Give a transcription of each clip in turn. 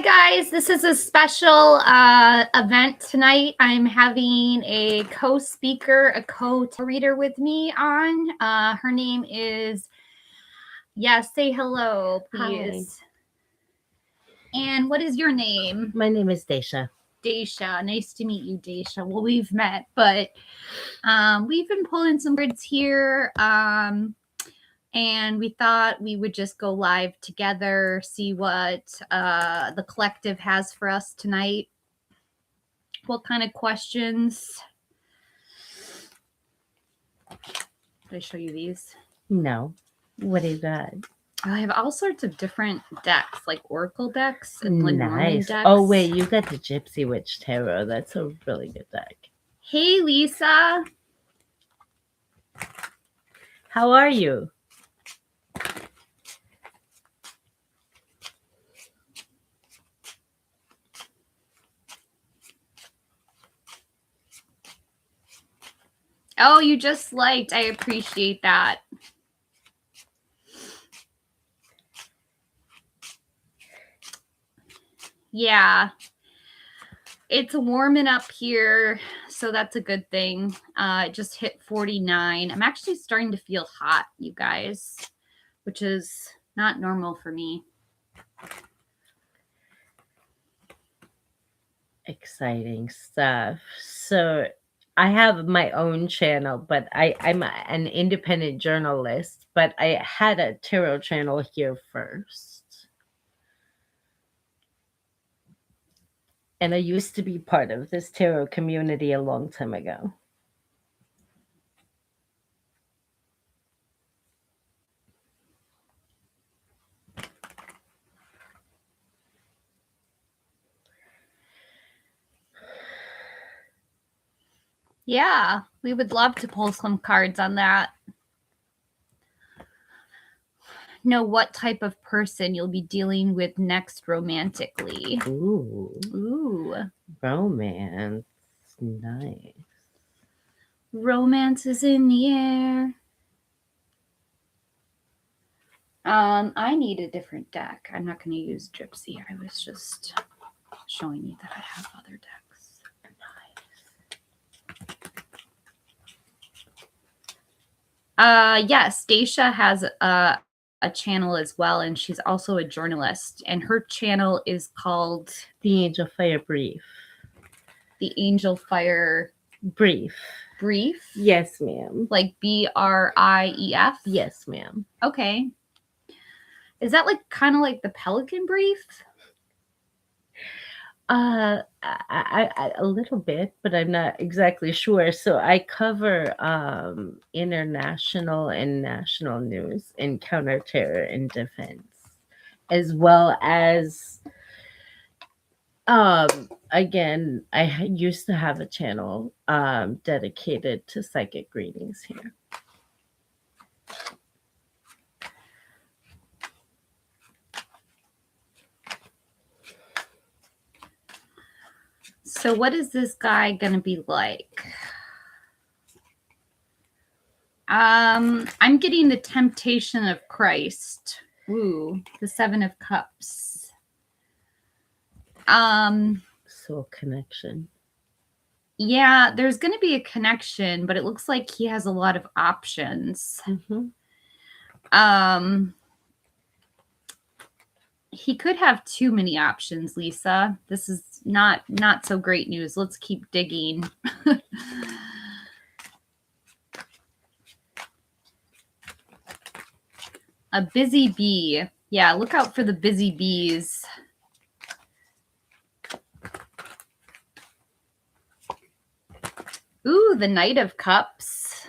guys, this is a special event tonight. I'm having a co-speaker, a co-reader with me on. Her name is, say hello, please. Hi. And what is your name? My name is Dacia. Dacia. Nice to meet you, Dacia. Well, we've met, but we've been pulling some cards here. And we thought we would just go live together, see what the collective has for us tonight. What kind of questions? Did I show you these? No. What is that? I have all sorts of different decks, like Oracle decks and Lenormand decks. Oh, wait, you got the Gypsy Witch Tarot. That's a really good deck. Hey, Lisa. How are you? Oh, you just liked. I appreciate that. Yeah. It's warming up here, so that's a good thing. It just hit 49. I'm actually starting to feel hot, you guys, which is not normal for me. Exciting stuff. So I have my own channel, but I'm an independent journalist, but I had a tarot channel here first. And I used to be part of this tarot community a long time ago. Yeah, we would love to pull some cards on that. Know what type of person you'll be dealing with next romantically. Ooh. Romance. Nice. Romance is in the air. I need a different deck. I'm not going to use Gypsy. I was just showing you that I have other decks. Nice. Yes, Dacia has a channel as well, and she's also a journalist, and her channel is called The Angel Fire Brief. The Angel Fire Brief. Brief? Yes, ma'am. Like BRIEF? Yes, ma'am. Okay. Is that like kind of like the Pelican Brief? I a little bit, but I'm not exactly sure. So I cover international and national news in counterterror and defense, as well as again, I used to have a channel dedicated to psychic readings here. So what is this guy going to be like? I'm getting the temptation of Christ. Ooh, the Seven of Cups. Soul connection. Yeah, there's going to be a connection, but it looks like he has a lot of options. Mm-hmm. He could have too many options, Lisa. This is not so great news. Let's keep digging. A busy bee. Yeah, look out for the busy bees. Ooh, the Knight of Cups.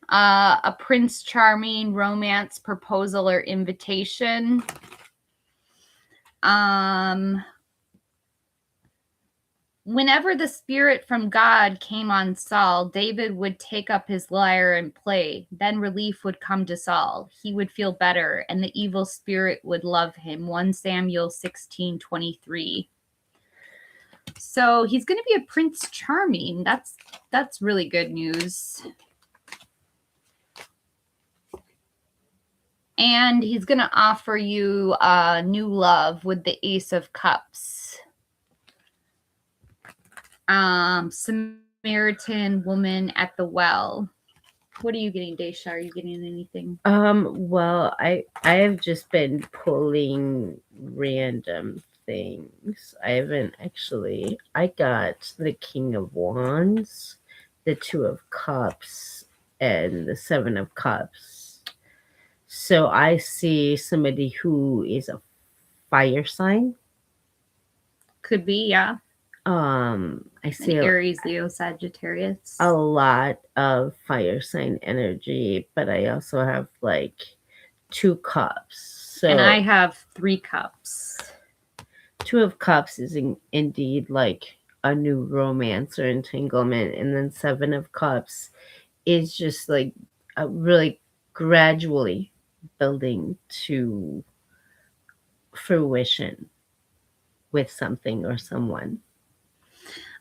A Prince Charming romance proposal or invitation. Whenever the spirit from God came on Saul, David would take up his lyre and play. Then relief would come to Saul. He would feel better, and the evil spirit would love him. 1 Samuel 16:23. So he's going to be a Prince Charming. That's really good news. And he's going to offer you new love with the Ace of Cups. Samaritan woman at the well. What are you getting, Dacia? Are you getting anything? Well, I have just been pulling random things. I haven't actually. I got the King of Wands, the Two of Cups, and the Seven of Cups. So I see somebody who is a fire sign. Could be, yeah. I see Aries, Leo, Sagittarius. a lot of fire sign energy, but I also have like 2 cups. So and I have 3 cups. 2 of cups is indeed like a new romance or entanglement, and then 7 of cups is just like really gradually building to fruition with something or someone.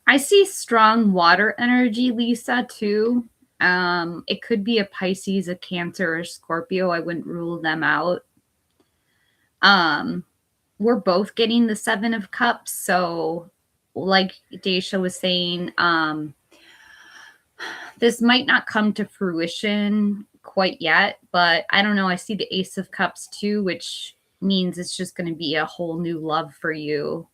I see strong water energy, Lisa, too. It could be a Pisces, a Cancer, or Scorpio. I wouldn't rule them out. We're both getting the 7 of Cups, so like Dacia was saying, this might not come to fruition quite yet, but I don't know. I see the Ace of Cups too, which means it's just going to be a whole new love for you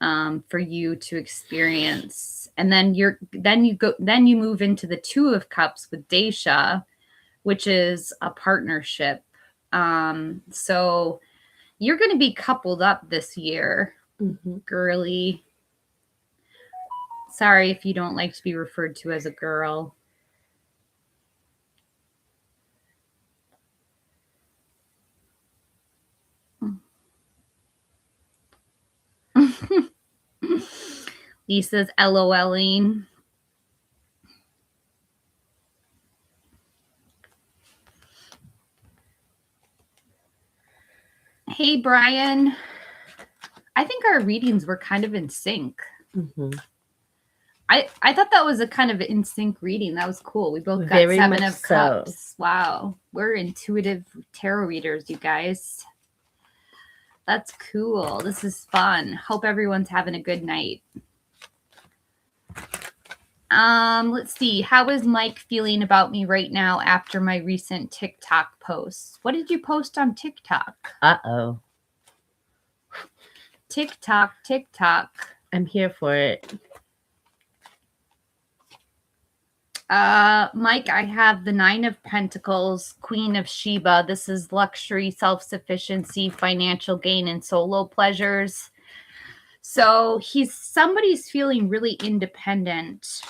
to experience. And then you move into the 2 of Cups with Dacia, which is a partnership. So you're going to be coupled up this year, girly. Sorry if you don't like to be referred to as a girl. Lisa's LOLing. Hey, Brian. I think our readings were kind of in sync. I thought that was a kind of in sync reading. That was cool. We both got Very 7 of Cups. So. Wow. We're intuitive tarot readers, you guys. That's cool. This is fun. Hope everyone's having a good night. Let's see. How is Mike feeling about me right now after my recent TikTok posts? What did you post on TikTok? Uh-oh. TikTok. I'm here for it. Mike, I have the 9 of Pentacles, Queen of Sheba. This is luxury, self-sufficiency, financial gain, and solo pleasures. So somebody's feeling really independent.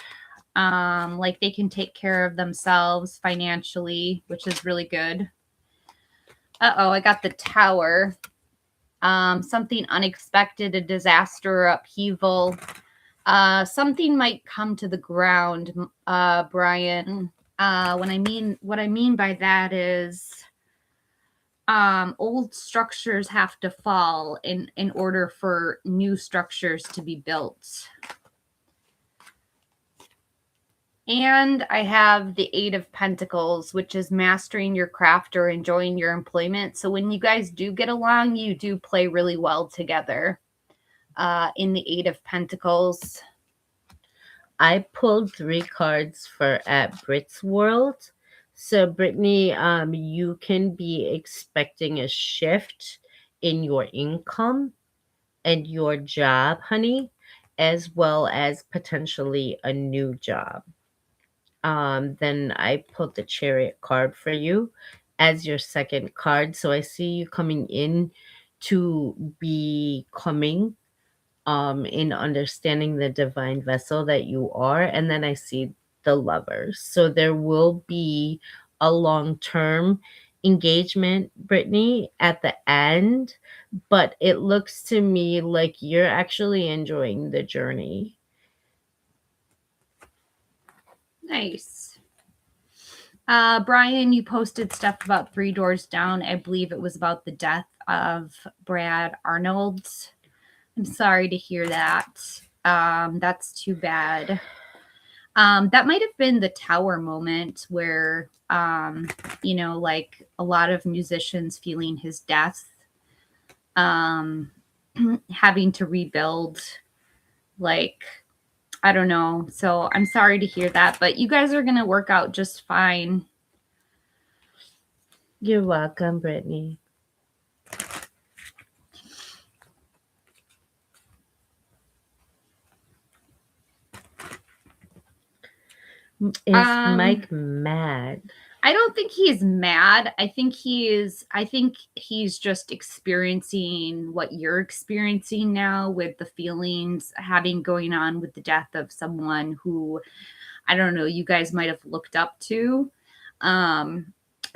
Like they can take care of themselves financially, which is really good. Uh-oh, I got the Tower. Something unexpected, a disaster or upheaval. Something might come to the ground, Brian. What I mean by that is old structures have to fall in order for new structures to be built. And I have the 8 of Pentacles, which is mastering your craft or enjoying your employment. So when you guys do get along, you do play really well together. In the 8 of Pentacles. I pulled 3 cards for at Brit's World. So Brittany, you can be expecting a shift in your income and your job, honey, as well as potentially a new job. Then I pulled the Chariot card for you as your second card. So I see you coming in to becoming in understanding the divine vessel that you are. And then I see the Lovers. So there will be a long-term engagement, Brittany, at the end, but it looks to me like you're actually enjoying the journey. Nice. Brian, you posted stuff about 3 Doors Down. I believe it was about the death of Brad Arnold. I'm sorry to hear that. That's too bad. That might have been the Tower moment where, like a lot of musicians feeling his death, um, having to rebuild, like, I don't know. So I'm sorry to hear that, but you guys are going to work out just fine. You're welcome, Brittany. Is Mike mad? I don't think he's mad. I think he's just experiencing what you're experiencing now, with the feelings having going on with the death of someone who, I don't know, you guys might have looked up to.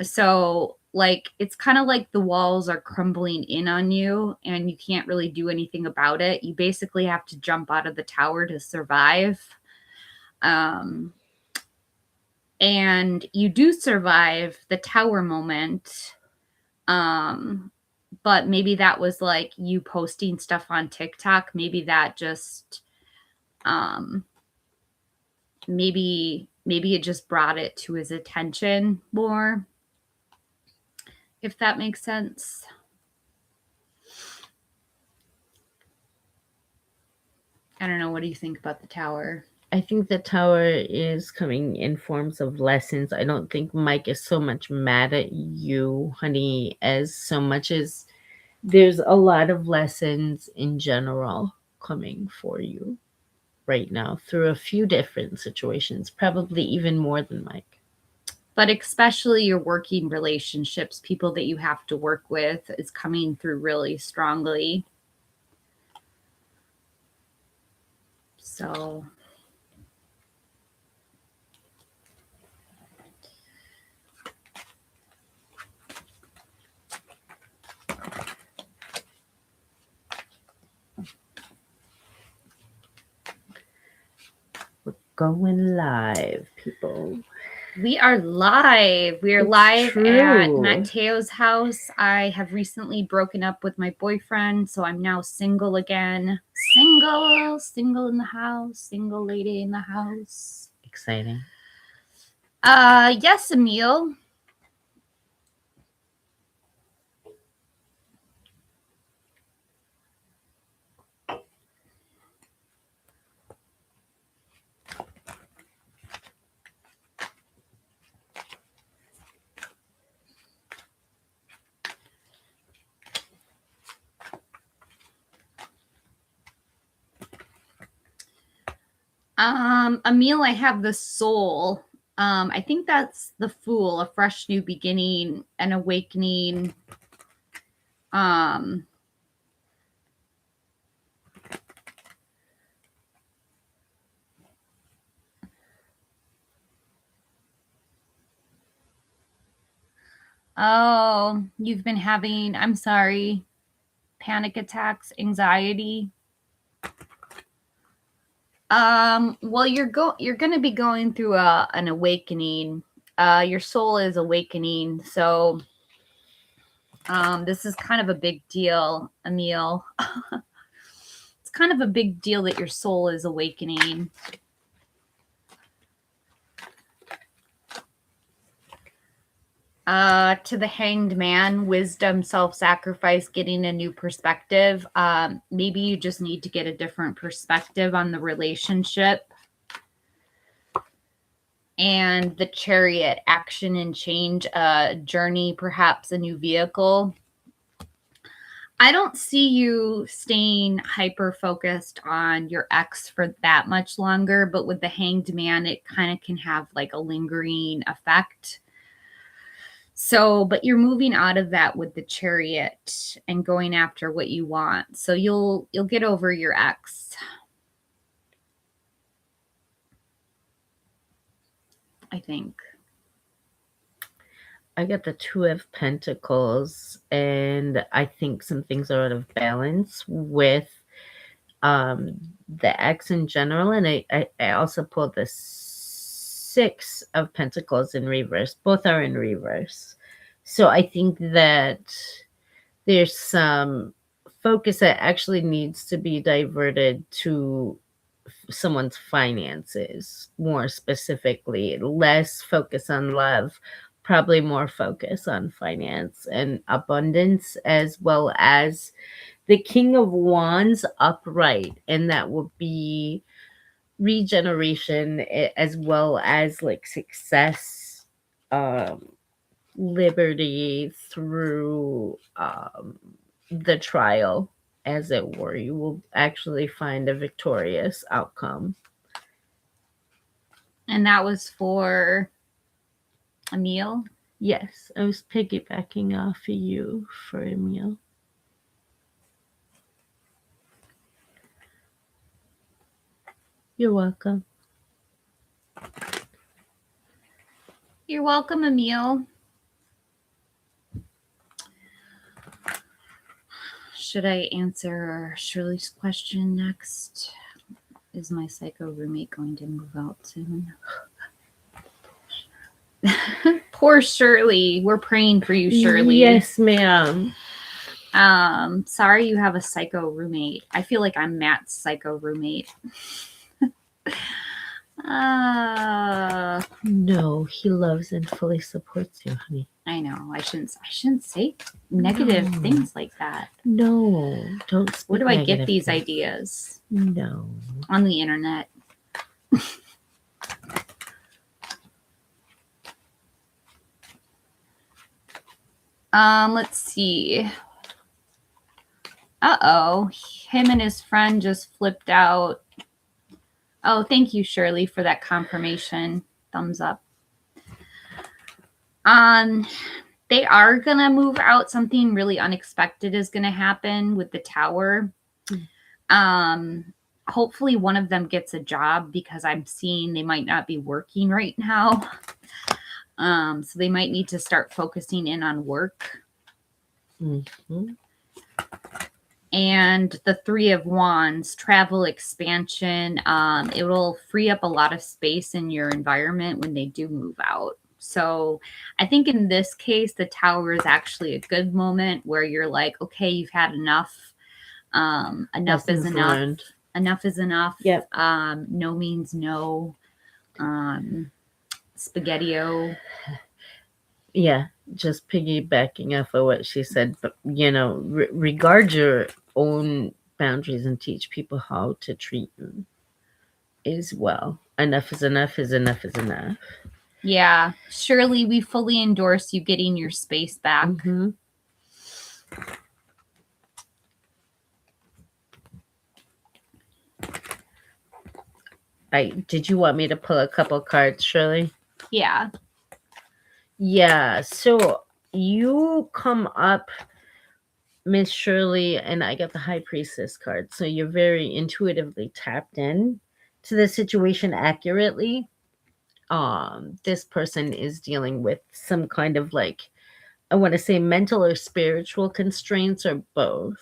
So like, it's kind of like the walls are crumbling in on you and you can't really do anything about it. You basically have to jump out of the tower to survive. And you do survive the tower moment. But maybe that was like you posting stuff on TikTok. Maybe that just, maybe it just brought it to his attention more, if that makes sense. I don't know. What do you think about the tower? I think the tower is coming in forms of lessons. I don't think Mike is so much mad at you, honey, as so much as there's a lot of lessons in general coming for you right now through a few different situations, probably even more than Mike. But especially your working relationships, people that you have to work with, is coming through really strongly. So We're going live, people. we are live. We are It's live true. at Mateo's house. I have recently broken up with my boyfriend, so I'm now single again. Single in the house, single lady in the house. Exciting. Yes, Emil. Emil, I have the soul. I think that's the Fool, a fresh new beginning, an awakening. Oh, you've been having, I'm sorry, panic attacks, anxiety. Well, you're going to be going through an awakening. Your soul is awakening. So, this is kind of a big deal, Emil. It's kind of a big deal that your soul is awakening. To the Hanged Man, wisdom, self-sacrifice, getting a new perspective. Maybe you just need to get a different perspective on the relationship. And the Chariot, action and change, a journey, perhaps a new vehicle. I don't see you staying hyper focused on your ex for that much longer, but with the Hanged Man, it kind of can have like a lingering effect. So, but you're moving out of that with the Chariot and going after what you want. So you'll get over your ex, I think. I got the Two of Pentacles, and I think some things are out of balance with the ex in general. And I also pulled the Six of Pentacles in reverse. Both are in reverse. So I think that there's some focus that actually needs to be diverted to someone's finances, more specifically, less focus on love, probably more focus on finance and abundance, as well as the King of Wands upright, and that would be regeneration, as well as like success, um liberty through the trial, as it were. You will actually find a victorious outcome. And that was for Emil? Yes, I was piggybacking off of you for Emil. You're welcome. You're welcome, Emil. Should I answer Shirley's question next? Is my psycho roommate going to move out soon? Poor Shirley. We're praying for you, Shirley. Yes, ma'am. Sorry you have a psycho roommate. I feel like I'm Matt's psycho roommate. No, he loves and fully supports you, honey. I know. I shouldn't say negative things like that. No, don't speak. Where do I get these things. ideas? No. On the internet. Let's see. Uh-oh. Him and his friend just flipped out. Oh, thank you, Shirley, for that confirmation. Thumbs up. They are gonna move out. Something really unexpected is gonna happen with the tower. Hopefully one of them gets a job, because I'm seeing they might not be working right now. So they might need to start focusing in on work. Mm-hmm. And the Three of Wands, travel expansion. It will free up a lot of space in your environment when they do move out. So I think in this case, the tower is actually a good moment where you're like, okay, you've had enough. Enough is enough. Learned. Enough is enough. Yep. No means no. Spaghetti-o. Yeah, just piggybacking off of what she said, but regard your own boundaries and teach people how to treat you as well. Enough is enough is enough is enough. Yeah, Shirley, we fully endorse you getting your space back. Mm-hmm. Did you want me to pull a couple cards, Shirley? Yeah. Yeah, so you come up, Miss Shirley, and I got the High Priestess card. So you're very intuitively tapped in to the situation accurately. This person is dealing with some kind of I want to say mental or spiritual constraints, or both.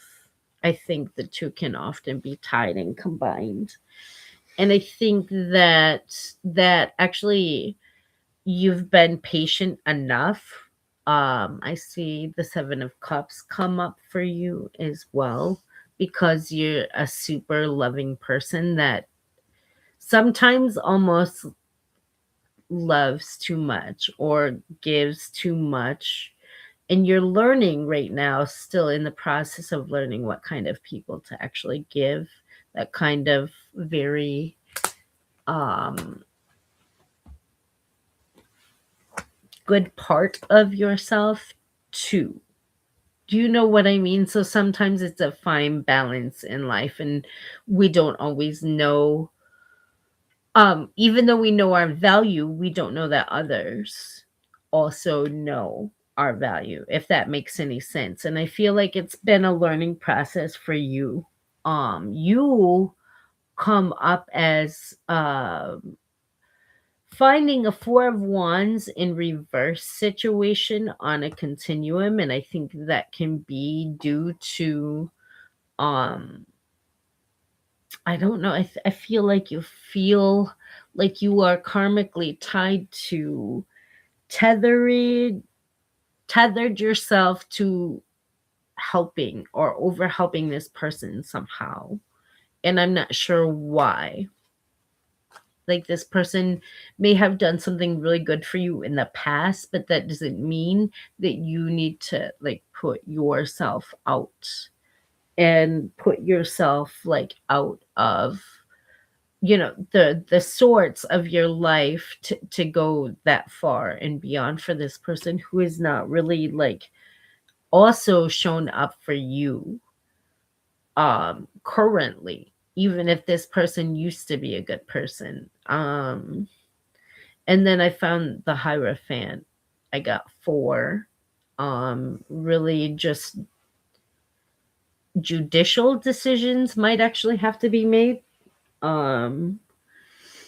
I think the two can often be tied and combined. And I think that actually you've been patient enough. I see the Seven of Cups come up for you as well, because you're a super loving person that sometimes almost loves too much or gives too much. And you're learning right now, still in the process of learning what kind of people to actually give that kind of very good part of yourself to. Do you know what I mean? So sometimes it's a fine balance in life, and we don't always know. Even though we know our value, we don't know that others also know our value, if that makes any sense. And I feel like it's been a learning process for you. You come up as finding a Four of Wands in reverse situation on a continuum, and I think that can be due to I don't know, I feel like you are karmically tied to tethered yourself to helping or over helping this person somehow, and I'm not sure why. Like, this person may have done something really good for you in the past, but that doesn't mean that you need to, like, put yourself out and put yourself, like, out of, you know, the sorts of your life to go that far and beyond for this person who is not really, like, also shown up for you currently, even if this person used to be a good person. And then I found the Hierophant. I got 4. Really just judicial decisions might actually have to be made.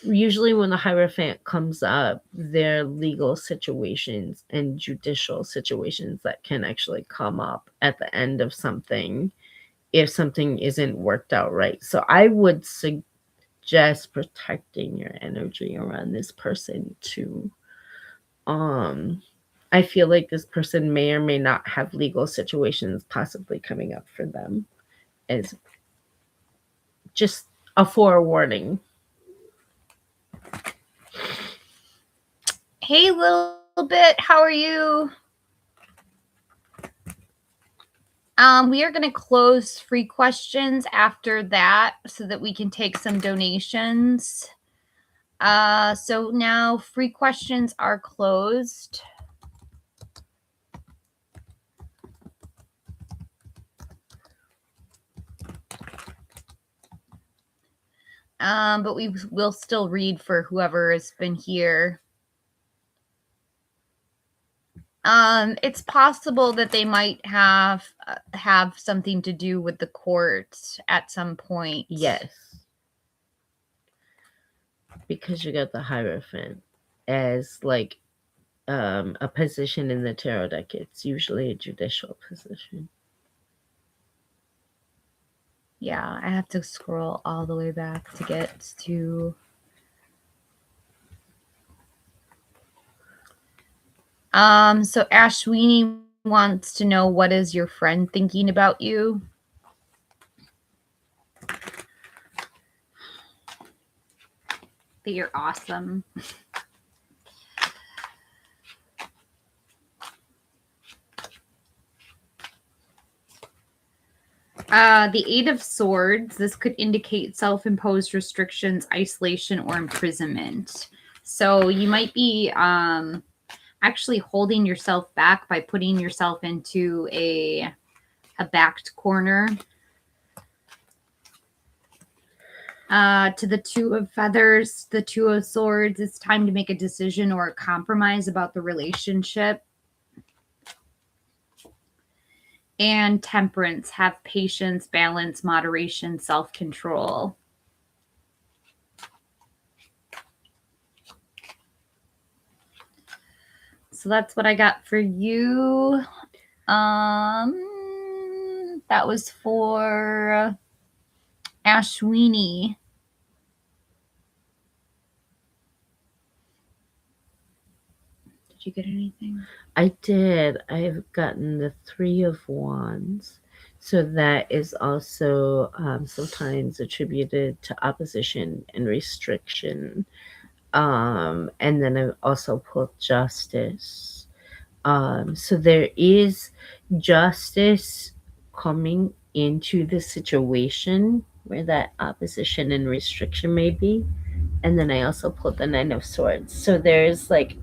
Usually when the Hierophant comes up, there are legal situations and judicial situations that can actually come up at the end of something if something isn't worked out right. So I would suggest protecting your energy around this person too. I feel like this person may or may not have legal situations possibly coming up for them. As just a forewarning. Hey, little bit, how are you? We are going to close free questions after that so that we can take some donations. So now free questions are closed. But we will still read for whoever has been here. It's possible that they might have something to do with the court at some point. Yes. Because you got the Hierophant as, like, a position in the tarot deck. It's usually a judicial position. Yeah, I have to scroll all the way back to get to... So Ashwini wants to know, what is your friend thinking about you? That you're awesome. The 8 of Swords, this could indicate self-imposed restrictions, isolation, or imprisonment. So you might be actually holding yourself back by putting yourself into a backed corner. To the 2 of Feathers, the 2 of Swords, it's time to make a decision or a compromise about the relationship. And Temperance, have patience, balance, moderation, self-control. So that's what I got for you. That was for Ashwini. Did you get anything? I did. I've gotten the 3 of Wands. So that is also sometimes attributed to opposition and restriction. And then I've also pulled Justice. So there is justice coming into the situation where that opposition and restriction may be. And then I also pulled the 9 of Swords. So there's, like,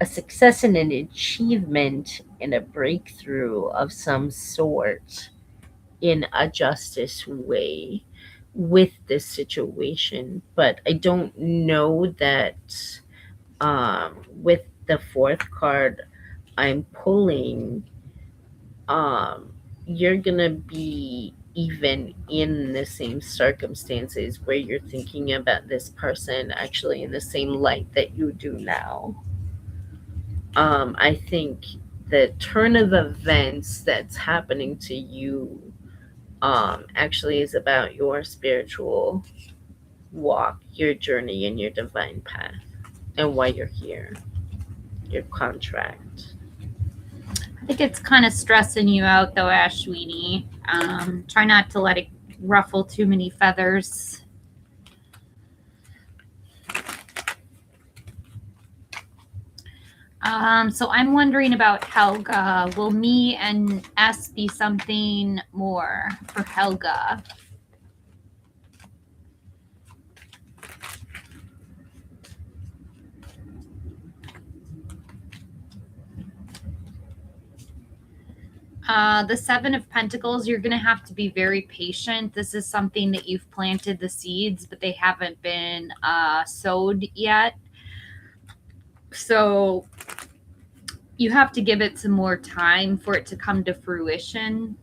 a success and an achievement and a breakthrough of some sort in a justice way with this situation. But I don't know that with the 4th card I'm pulling, you're gonna be even in the same circumstances where you're thinking about this person actually in the same light that you do now. I think the turn of events that's happening to you actually is about your spiritual walk, your journey, and your divine path, and why you're here, your contract. I think it's kind of stressing you out, though, Ashwini. Try not to let it ruffle too many feathers. So I'm wondering about Helga. Will me and S be something more for Helga? The Seven of Pentacles, you're going to have to be very patient. This is something that you've planted the seeds, but they haven't been sowed yet. So you have to give it some more time for it to come to fruition.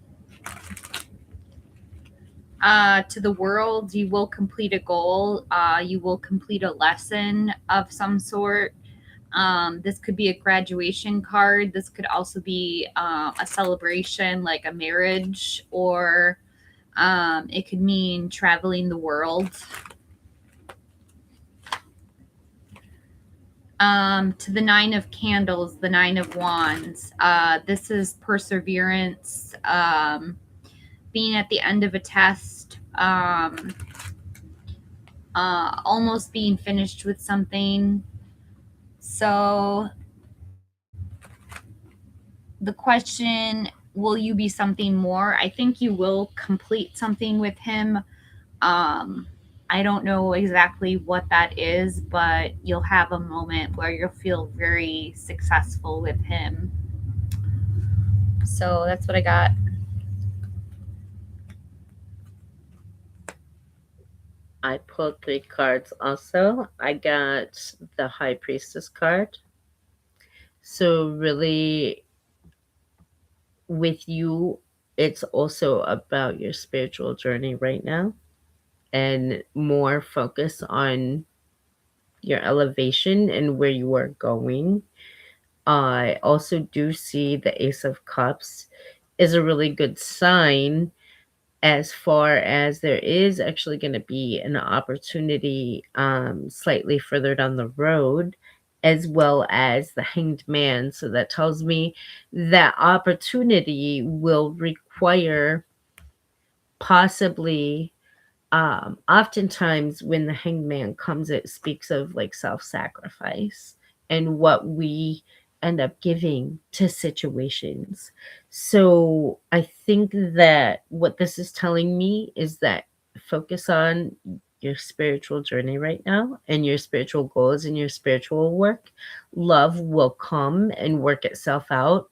To the world, you will complete a goal. You will complete a lesson of some sort. This could be a graduation card. This could also be a celebration like a marriage, or it could mean traveling the world. To the Nine of Candles, the Nine of Wands. This is perseverance, being at the end of a test, almost being finished with something. So the question, will you be something more? I think you will complete something with him. I don't know exactly what that is, but you'll have a moment where you'll feel very successful with him. So that's what I got. I pulled 3 cards also. I got the High Priestess card. So really, with you, it's also about your spiritual journey right now, and more focus on your elevation and where you are going. I also do see the Ace of Cups is a really good sign, as far as there is actually going to be an opportunity slightly further down the road, as well as the Hanged Man. So that tells me that opportunity will require possibly, oftentimes when the Hanged Man comes, it speaks of like self-sacrifice and what we end up giving to situations. So I think that what this is telling me is that focus on your spiritual journey right now and your spiritual goals and your spiritual work. Love will come and work itself out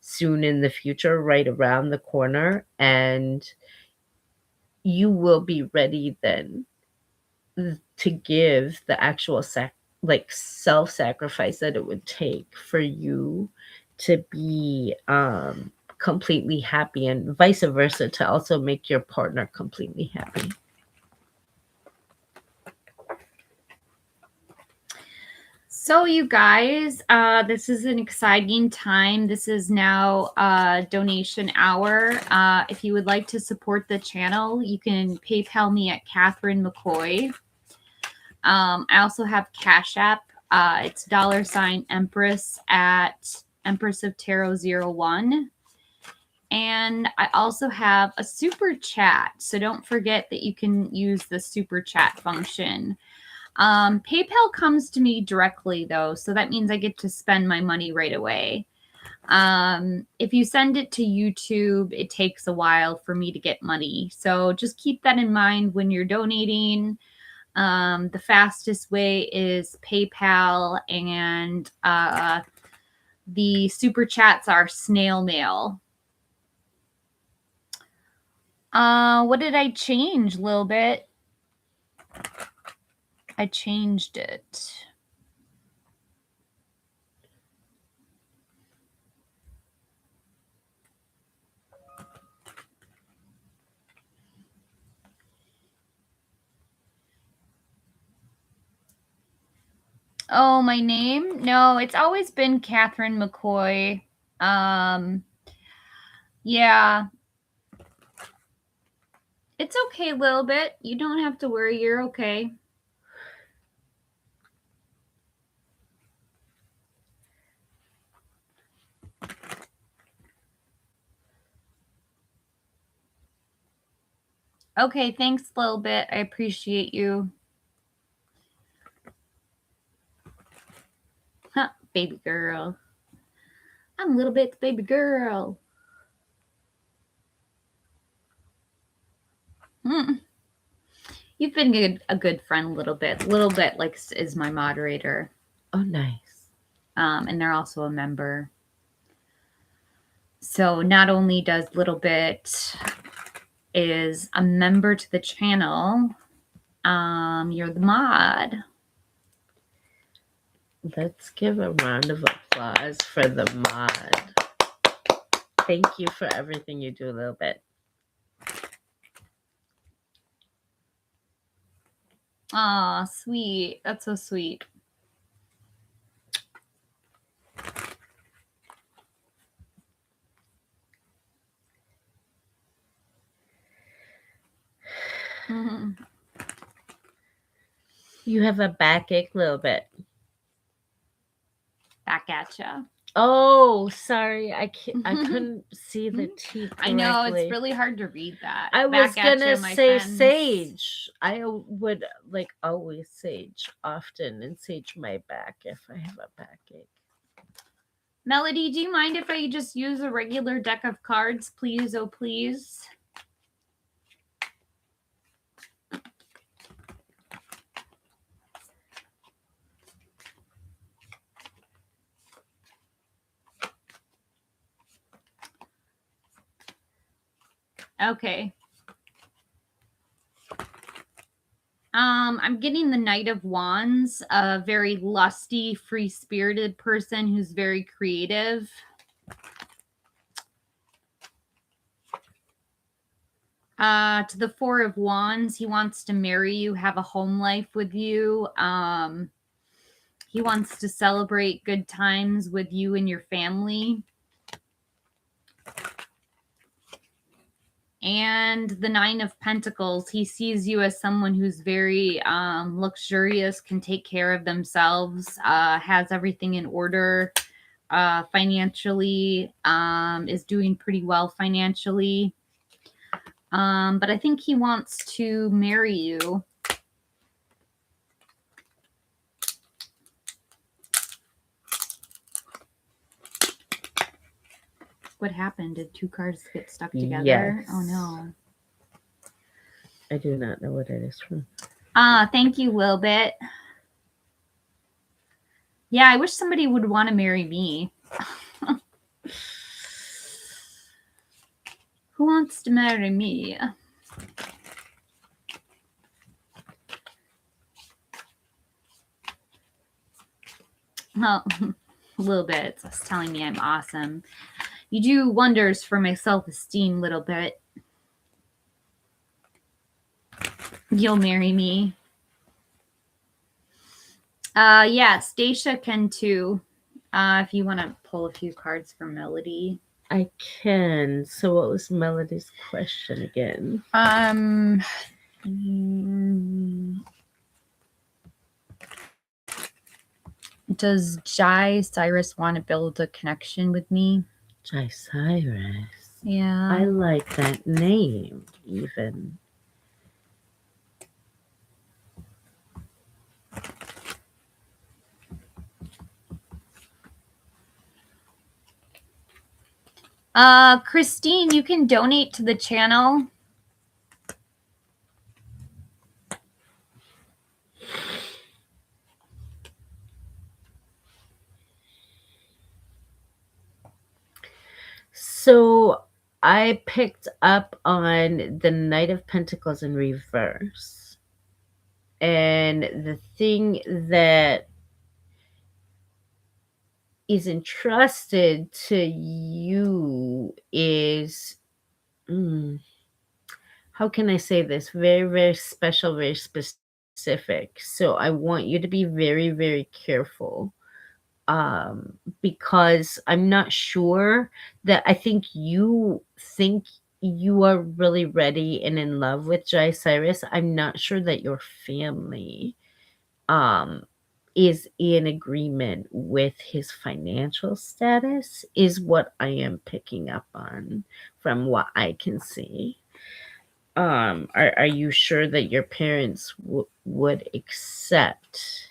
soon in the future, right around the corner, and you will be ready then to give the actual self-sacrifice that it would take for you to be completely happy, and vice versa, to also make your partner completely happy. So you guys, this is an exciting time. This is now donation hour. If you would like to support the channel, you can PayPal me at KATHRYN MCCOY. I also have Cash App. It's $ Empress at Empress of Tarot 01. And I also have a super chat. So don't forget that you can use the super chat function. PayPal comes to me directly though, so that means I get to spend my money right away. If you send it to YouTube, it takes a while for me to get money. So just keep that in mind when you're donating. The fastest way is PayPal, and the super chats are snail mail. What did I change a little bit? I changed it. Oh, my name? No, it's always been KATHRYN MCCOY. Yeah. It's okay a little bit. You don't have to worry. You're okay. Okay, thanks a little bit. I appreciate you. Huh, baby girl. I'm a little bit baby girl. You've been a good friend a little bit. Like is my moderator. Oh, nice. And they're also a member. So not only does Little Bit is a member to the channel, you're the mod. Let's give a round of applause for the mod. Thank you for everything you do, Little Bit. Aw, sweet. That's so sweet. Mm-hmm. You have a backache, Little Bit. Back at ya. Oh, sorry. I couldn't see the T correctly. I know, it's really hard to read that. I was gonna say sage. I would always sage often and sage my back if I have a backache. Melody, do you mind if I just use a regular deck of cards, please? Oh, please. Okay. I'm getting the Knight of Wands, a very lusty, free-spirited person who's very creative. To the Four of Wands, he wants to marry you, have a home life with you. He wants to celebrate good times with you and your family. And the Nine of Pentacles, he sees you as someone who's very luxurious, can take care of themselves, has everything in order financially, is doing pretty well financially. But I think he wants to marry you. What happened? Did two cards get stuck together? Yes. Oh, no. I do not know what it is from. Thank you, Wilbit. Yeah, I wish somebody would want to marry me. Who wants to marry me? Well, a little bit. It's telling me I'm awesome. You do wonders for my self-esteem, Little Bit. You'll marry me. Yes, Dacia can too. If you want to pull a few cards for Melody. I can. So what was Melody's question again? Does Jai Cyrus want to build a connection with me? Jai Cyrus. Yeah. I like that name, even. Christine, you can donate to the channel. So I picked up on the Knight of Pentacles in reverse. And the thing that is entrusted to you is, how can I say this? Very, very special, very specific. So I want you to be very, very careful. Because I'm not sure that I think you are really ready and in love with Jai Cyrus. I'm not sure that your family is in agreement with his financial status, is what I am picking up on from what I can see. Are you sure that your parents would accept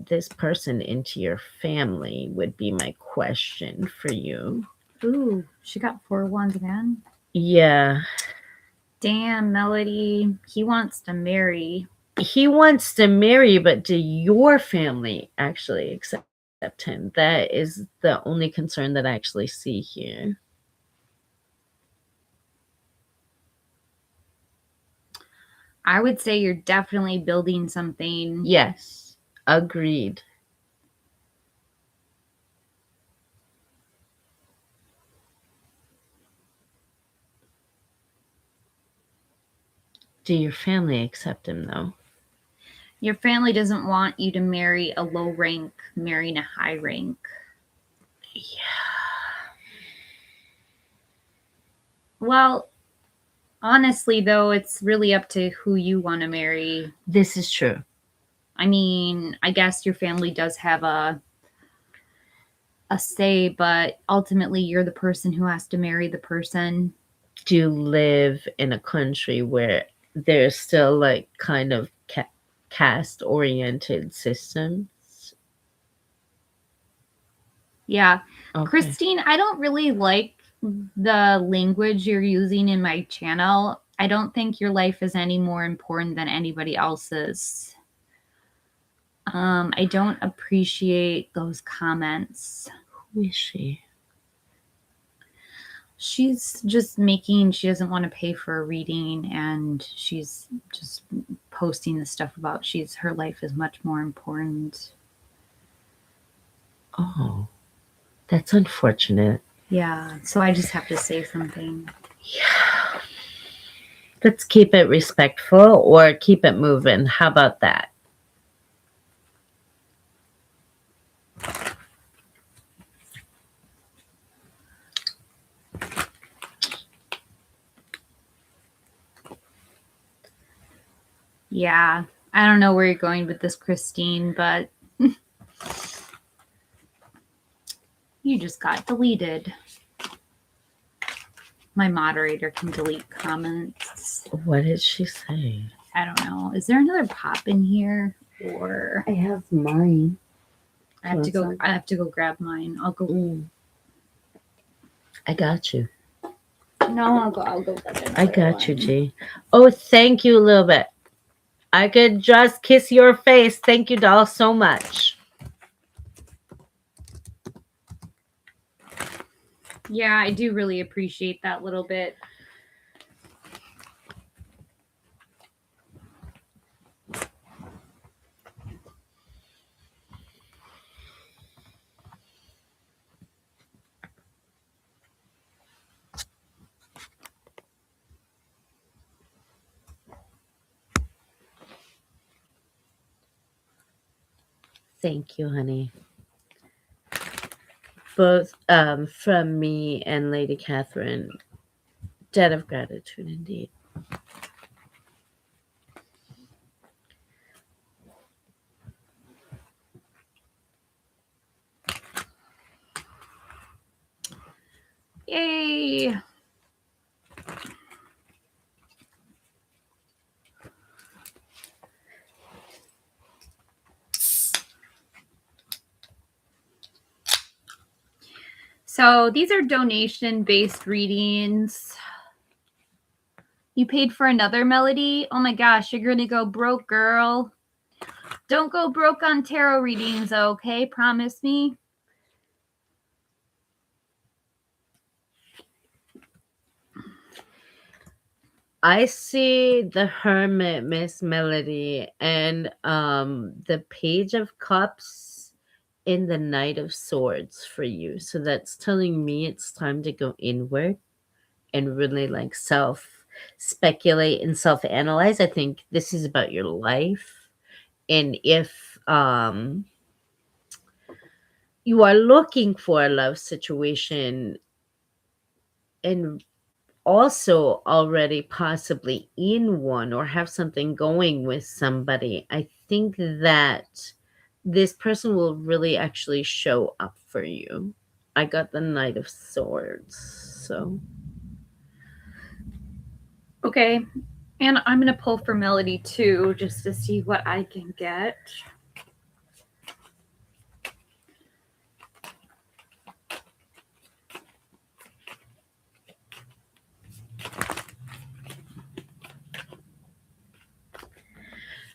this person into your family would be my question for you. Ooh, she got 4 wands again. Yeah. Damn, Melody. He wants to marry. He wants to marry, but do your family actually accept him? That is the only concern that I actually see here. I would say you're definitely building something. Yes, agreed. Do your family accept him, though? Your family doesn't want you to marry a low rank, marrying a high rank. Yeah. Well, honestly, though, it's really up to who you want to marry. This is true. I mean, I guess your family does have a say, but ultimately you're the person who has to marry the person. Do you live in a country where there's still like kind of caste oriented systems? Yeah. Okay. Christine, I don't really like the language you're using in my channel. I don't think your life is any more important than anybody else's. I don't appreciate those comments. Who is she? She's just making, she doesn't want to pay for a reading, and she's just posting the stuff about her life is much more important. Oh, that's unfortunate. Yeah, so I just have to say something. Yeah. Let's keep it respectful or keep it moving. How about that? Yeah, I don't know where you're going with this, Christine, but you just got deleted. My moderator can delete comments. What did she say? I don't know. Is there another pop in here? Or I have mine. I have to go grab mine. I'll go. I got you. No, I'll go get it. I got you, G. Oh, thank you a little bit. I could just kiss your face. Thank you, doll, so much. Yeah, I do really appreciate that little bit. Thank you, honey. Both from me and Lady KATHRYN. Debt of gratitude, indeed. Yay! So these are donation-based readings. You paid for another melody? Oh my gosh, you're gonna go broke, girl. Don't go broke on tarot readings, okay? Promise me. I see the Hermit, Miss Melody, and the Page of Cups in the Knight of Swords for you. So that's telling me it's time to go inward and really like speculate and self-analyze. I think this is about your life. And if you are looking for a love situation and also already possibly in one or have something going with somebody, I think that this person will really actually show up for you. I got the Knight of Swords, so. Okay, and I'm gonna pull for Melody too, just to see what I can get.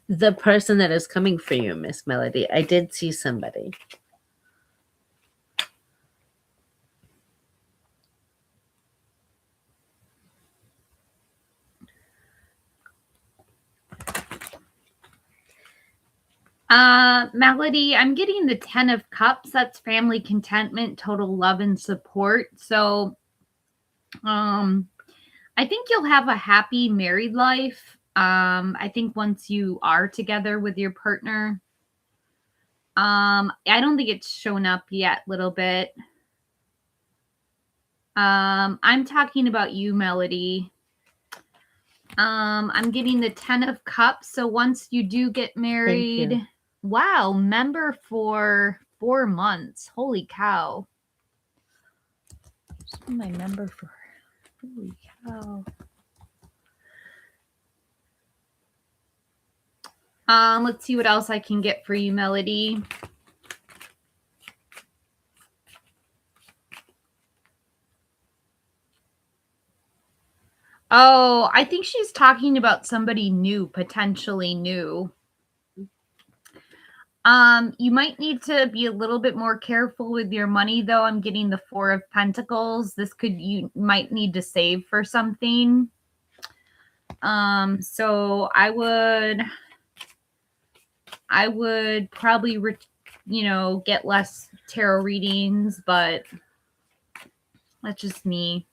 The person that is coming for you, Miss Melody. I did see somebody. Melody, I'm getting the 10 of Cups. That's family contentment, total love and support. So, I think you'll have a happy married life. I think once you are together with your partner, I don't think it's shown up yet, little bit. I'm talking about you, Melody. I'm getting the 10 of Cups. So once you do get married, wow, member for 4 months. Holy cow. What's my member for? Holy cow. Let's see what else I can get for you, Melody. Oh, I think she's talking about somebody new, potentially new. You might need to be a little bit more careful with your money, though. I'm getting the 4 of Pentacles. You might need to save for something. So I would probably, get less tarot readings, but that's just me.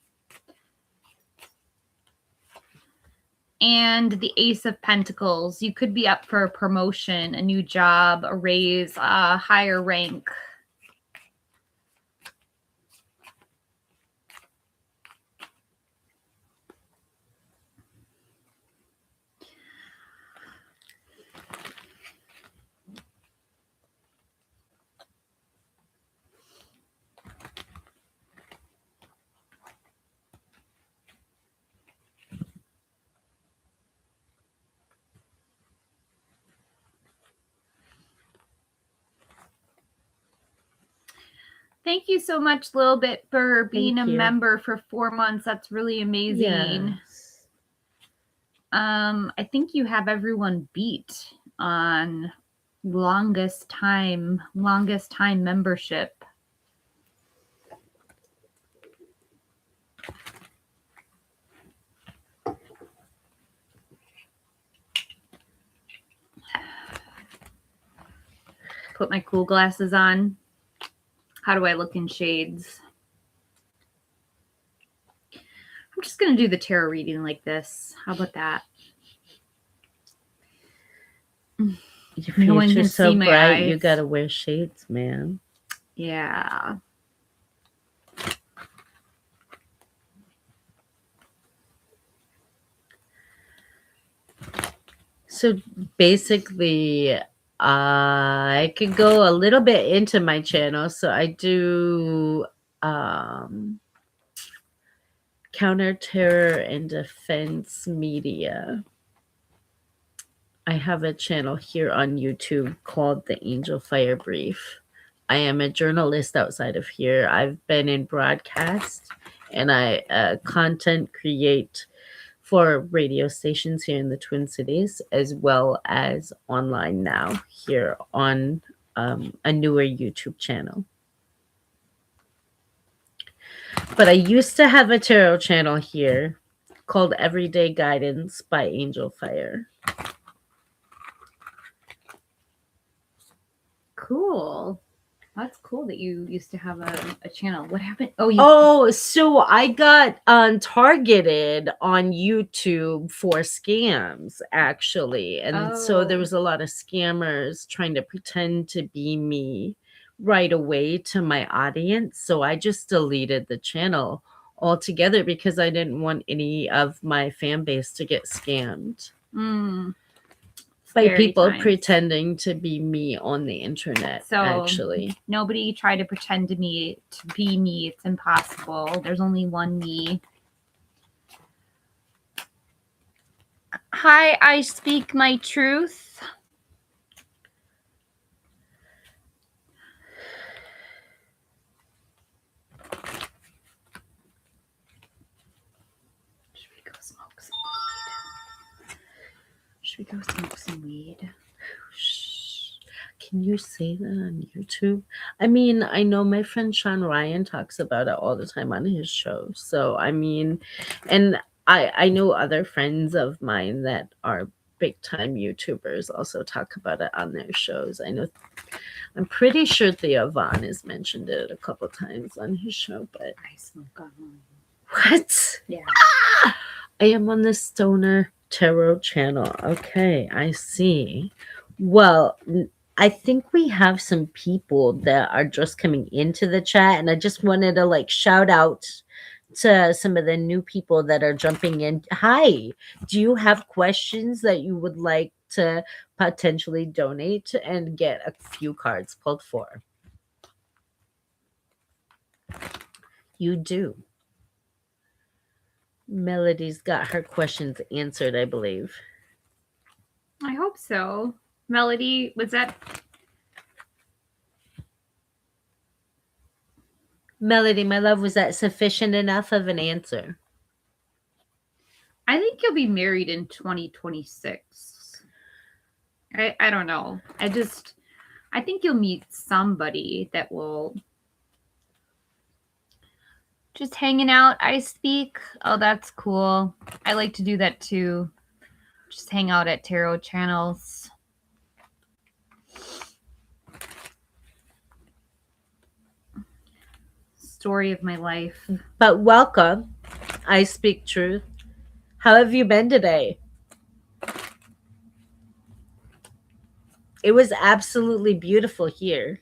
And the Ace of Pentacles. You could be up for a promotion, a new job, a raise, a higher rank. Thank you so much, Lil Bit, for being a member for 4 months. That's really amazing. Yes. I think you have everyone beat on longest time membership. Put my cool glasses on. How do I look in shades? I'm just going to do the tarot reading like this. How about that? Your future's so bright, you got to wear shades, man. Yeah. So basically, I could go a little bit into my channel. So I do counter terror and defense media. I have a channel here on YouTube called The Angel Fire Brief. I am a journalist outside of here. I've been in broadcast and I content create for radio stations here in the Twin Cities, as well as online now here on a newer YouTube channel. But I used to have a tarot channel here called Everyday Guidance by Angel Fire. Cool. That's cool that you used to have a channel. What happened? So I got targeted on YouTube for scams, actually. And so there was a lot of scammers trying to pretend to be me right away to my audience. So I just deleted the channel altogether because I didn't want any of my fan base to get scammed. By people pretending to be me on the internet, so actually. Nobody try to pretend to be me. It's impossible. There's only one me. Hi, I speak my truth. Should Should we go smoke some weed? Shh. Can you say that on YouTube? I mean, I know my friend Sean Ryan talks about it all the time on his show. So, I mean, and I know other friends of mine that are big time YouTubers also talk about it on their shows. I'm pretty sure Theo Vaughn has mentioned it a couple times on his show, but I smoke online. what? Yeah. I am on the Stoner Tarot channel. Okay, I see. Well, I think we have some people that are just coming into the chat, and I just wanted to like shout out to some of the new people that are jumping in. Hi, do you have questions that you would like to potentially donate and get a few cards pulled for? You do. Melody's got her questions answered, I believe. I hope so. Melody, was that? Melody, my love, was that sufficient enough of an answer? I think you'll be married in 2026. I don't know. I think you'll meet somebody that will just hanging out. I speak. Oh, that's cool. I like to do that too. Just hang out at tarot channels. Story of my life. But welcome. I speak truth. How have you been today? It was absolutely beautiful here.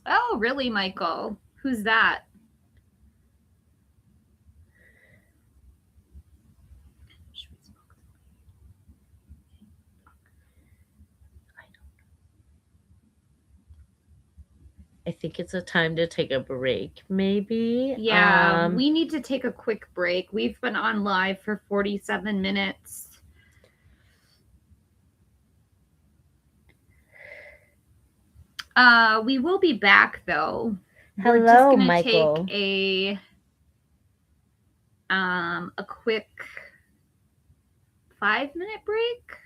Oh, really, Michael? Who's that? I think it's a time to take a break, maybe. Yeah, we need to take a quick break. We've been on live for 47 minutes. We will be back though. Hello, We're just gonna Michael. take a quick 5-minute break.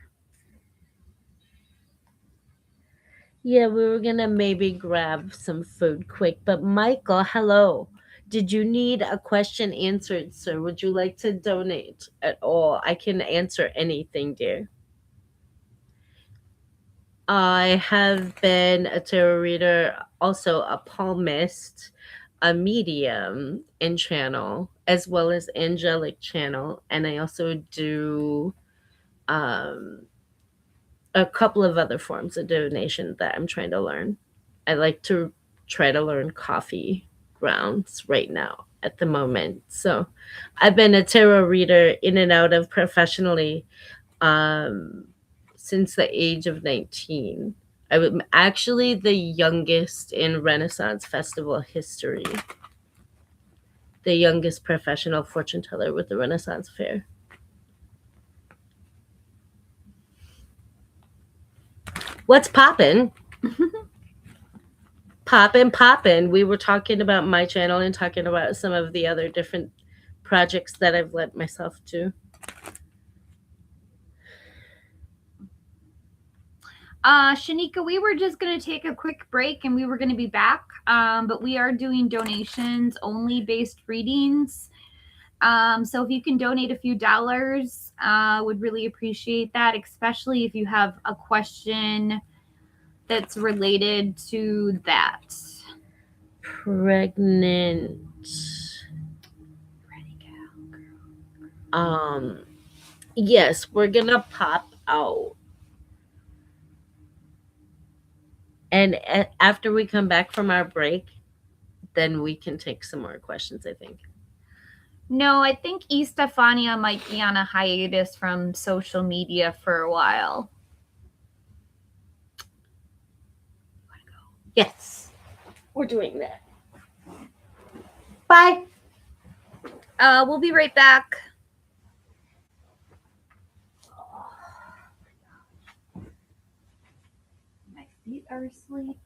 Yeah, we were gonna maybe grab some food quick. But Michael, hello. Did you need a question answered, sir? Would you like to donate at all? I can answer anything, dear. I have been a tarot reader, also a palmist, a medium and channel, as well as angelic channel, and I also do um, a couple of other forms of divination that I'm trying to learn. I like to try to learn coffee grounds right now at the moment. So I've been a tarot reader in and out of professionally um, since the age of 19. I'm actually the youngest in Renaissance Festival history, the youngest professional fortune teller with the Renaissance Fair. What's poppin'? Poppin'. We were talking about my channel and talking about some of the other different projects that I've led myself to. Shanika, we were just going to take a quick break and we were going to be back. But we are doing donations only based readings. So if you can donate a few dollars, would really appreciate that, especially if you have a question that's related to that. Pregnant. Yes, we're gonna pop out. And after we come back from our break, then we can take some more questions, I think. No, I think Estefania might be on a hiatus from social media for a while. Yes, we're doing that. Bye. We'll be right back. My feet are asleep.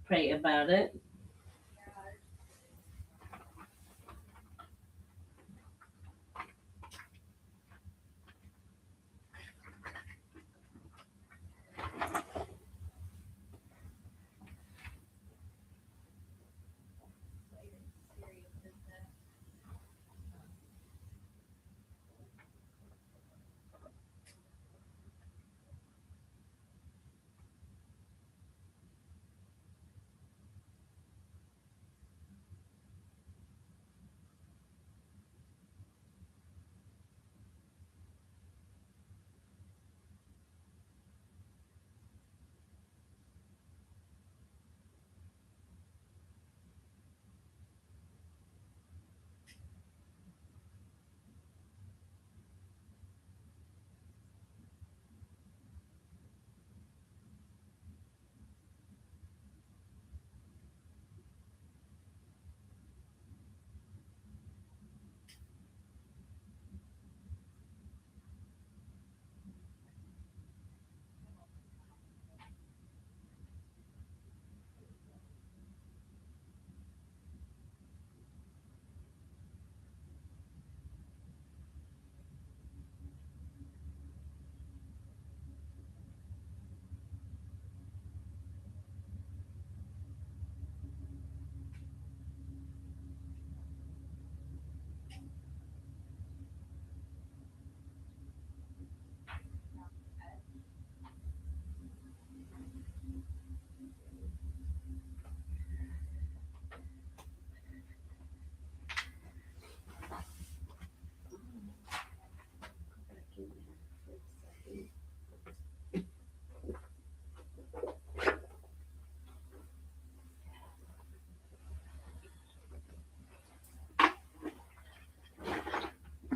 Pray about it.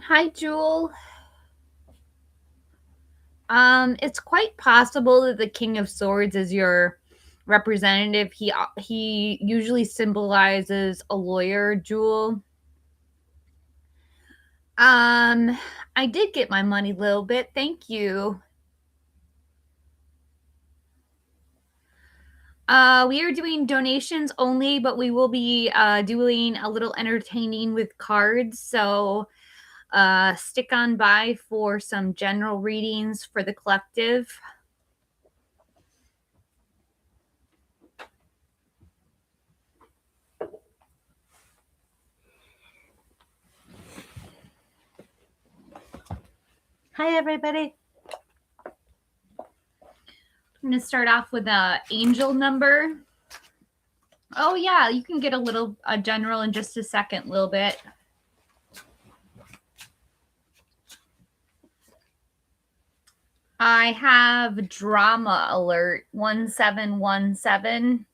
Hi, Jewel. It's quite possible that the King of Swords is your representative. He usually symbolizes a lawyer, Jewel. I did get my money a little bit. Thank you. We are doing donations only, but we will be doing a little entertaining with cards. So stick on by for some general readings for the collective. Hi, everybody. I'm going to start off with a angel number. Oh, yeah, you can get a general in just a second, a little bit. I have drama alert 1717.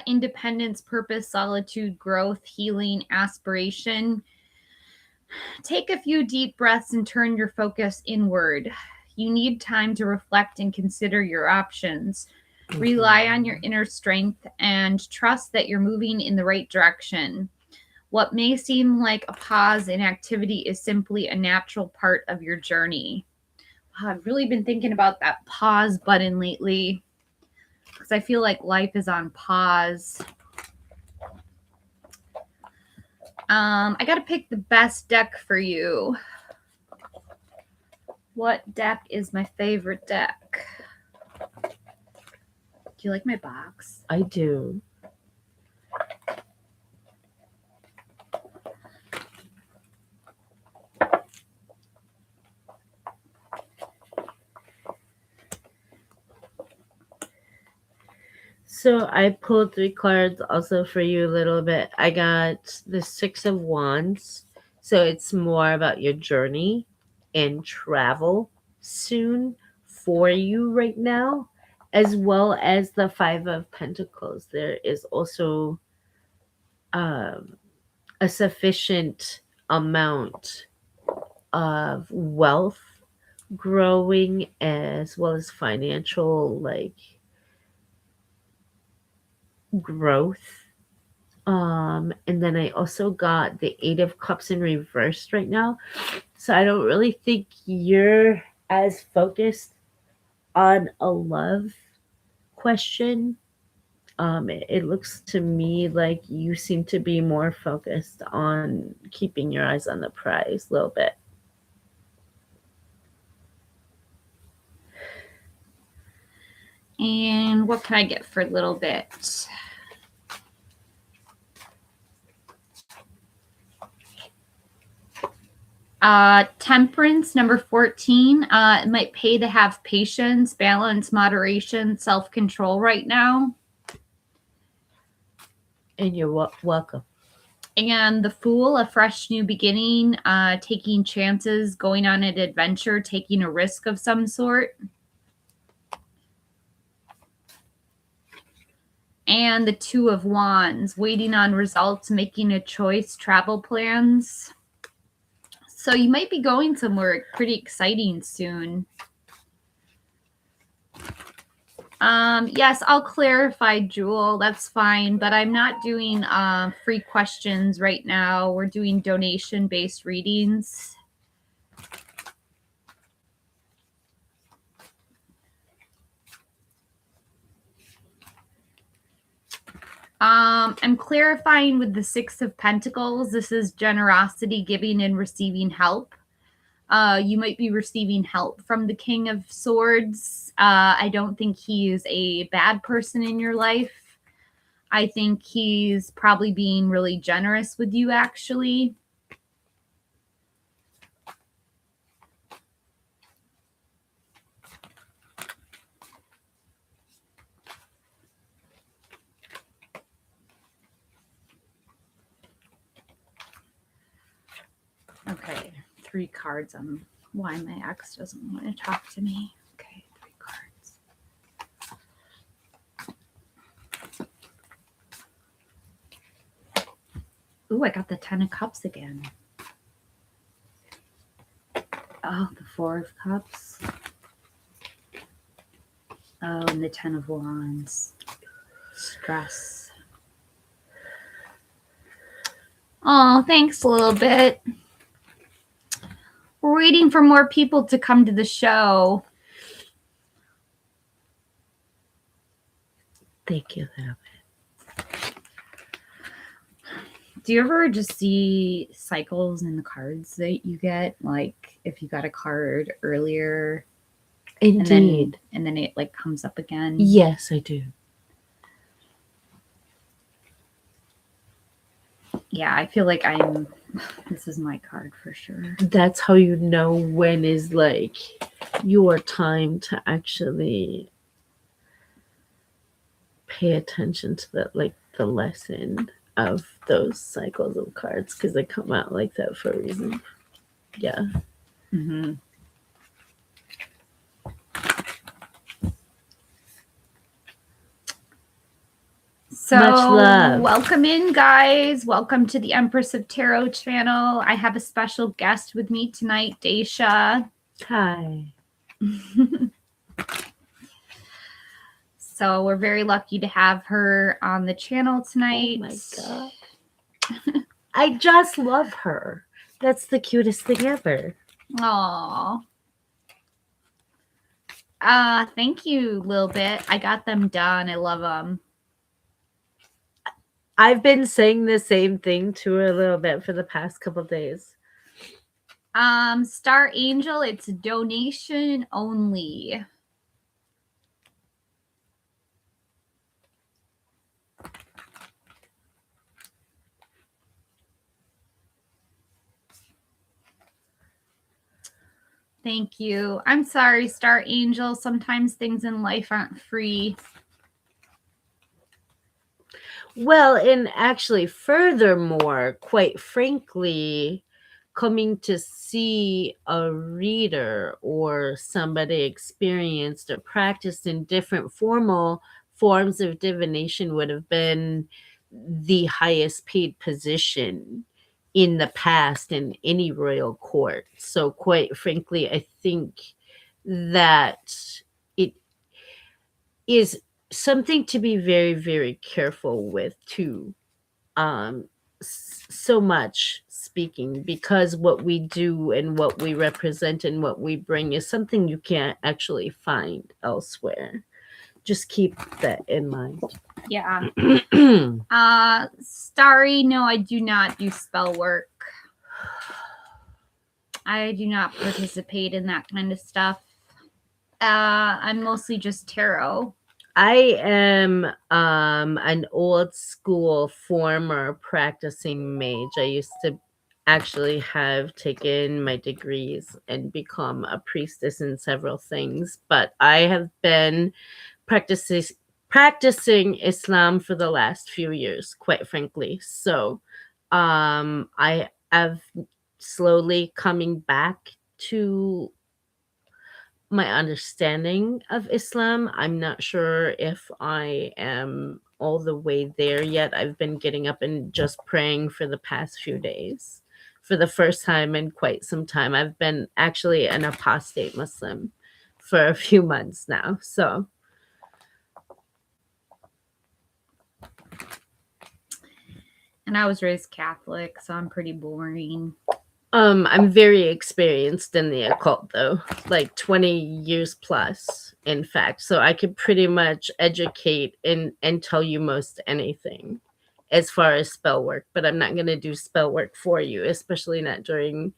Independence, purpose, solitude, growth, healing, aspiration. Take a few deep breaths and turn your focus inward. You need time to reflect and consider your options. Rely on your inner strength and trust that you're moving in the right direction. What may seem like a pause in activity is simply a natural part of your journey. Wow, I've really been thinking about that pause button lately because I feel like life is on pause. I got to pick the best deck for you. What deck is my favorite deck? Do you like my box? I do. So I pulled 3 cards also for you a little bit. I got the 6 of Wands. So it's more about your journey and travel soon for you right now, as well as the Five of Pentacles. There is also um, a sufficient amount of wealth growing, as well as financial like growth. And then I also got the Eight of Cups in reversed right now. So I don't really think you're as focused on a love question. It looks to me like you seem to be more focused on keeping your eyes on the prize a little bit. And what can I get for a little bit? Temperance, number 14. It might pay to have patience, balance, moderation, self-control right now. And you're welcome. And the Fool, a fresh new beginning, taking chances, going on an adventure, taking a risk of some sort. And the Two of Wands, waiting on results, making a choice, travel plans. So you might be going somewhere pretty exciting soon. Yes, I'll clarify, Jewel. That's fine, but I'm not doing free questions right now. We're doing donation-based readings. I'm clarifying with the Six of Pentacles. This is generosity, giving and receiving help. You might be receiving help from the King of Swords. I don't think he is a bad person in your life. I think he's probably being really generous with you, actually. Okay, 3 cards on why my ex doesn't want to talk to me. Okay, 3 cards. Ooh, I got the 10 of Cups again. Oh, the 4 of Cups. Oh, and the 10 of Wands. Stress. Oh, thanks a little bit. We're waiting for more people to come to the show. Thank you, little bit. Do you ever just see cycles in the cards that you get? Like if you got a card earlier, Indeed, and then it like comes up again? Yes, I do. Yeah, I feel like this is my card for sure. That's how you know when is like your time to actually pay attention to the lesson of those cycles of cards, because they come out like that for a reason. Yeah. Mm-hmm. So much love. Welcome in, guys. Welcome to the Empress of Tarot channel. I have a special guest with me tonight, Dacia. Hi. So we're very lucky to have her on the channel tonight. Oh my God. I just love her. That's the cutest thing ever. Aww. Thank you, Lil Bit. I got them done. I love them. I've been saying the same thing to her a little bit for the past couple of days. Star Angel, it's donation only. Thank you. I'm sorry, Star Angel. Sometimes things in life aren't free. Well, and actually, furthermore, quite frankly, coming to see a reader or somebody experienced or practiced in different formal forms of divination would have been the highest paid position in the past in any royal court. So, quite frankly, I think that it is something to be very, very careful with, too. So much speaking, because what we do and what we represent and what we bring is something you can't actually find elsewhere. Just keep that in mind. Yeah. Starry, no, I do not do spell work. I do not participate in that kind of stuff. I'm mostly just tarot. I am an old school former practicing mage. I used to actually have taken my degrees and become a priestess in several things, but I have been practicing Islam for the last few years, quite frankly. So I have slowly coming back to my understanding of Islam. I'm not sure if I am all the way there yet. I've been getting up and just praying for the past few days. For the first time in quite some time. I've been actually an apostate Muslim for a few months now. So and I was raised Catholic, so I'm pretty boring. I'm very experienced in the occult, though, like 20 years plus, in fact. So I could pretty much educate and tell you most anything as far as spell work, but I'm not going to do spell work for you, especially not during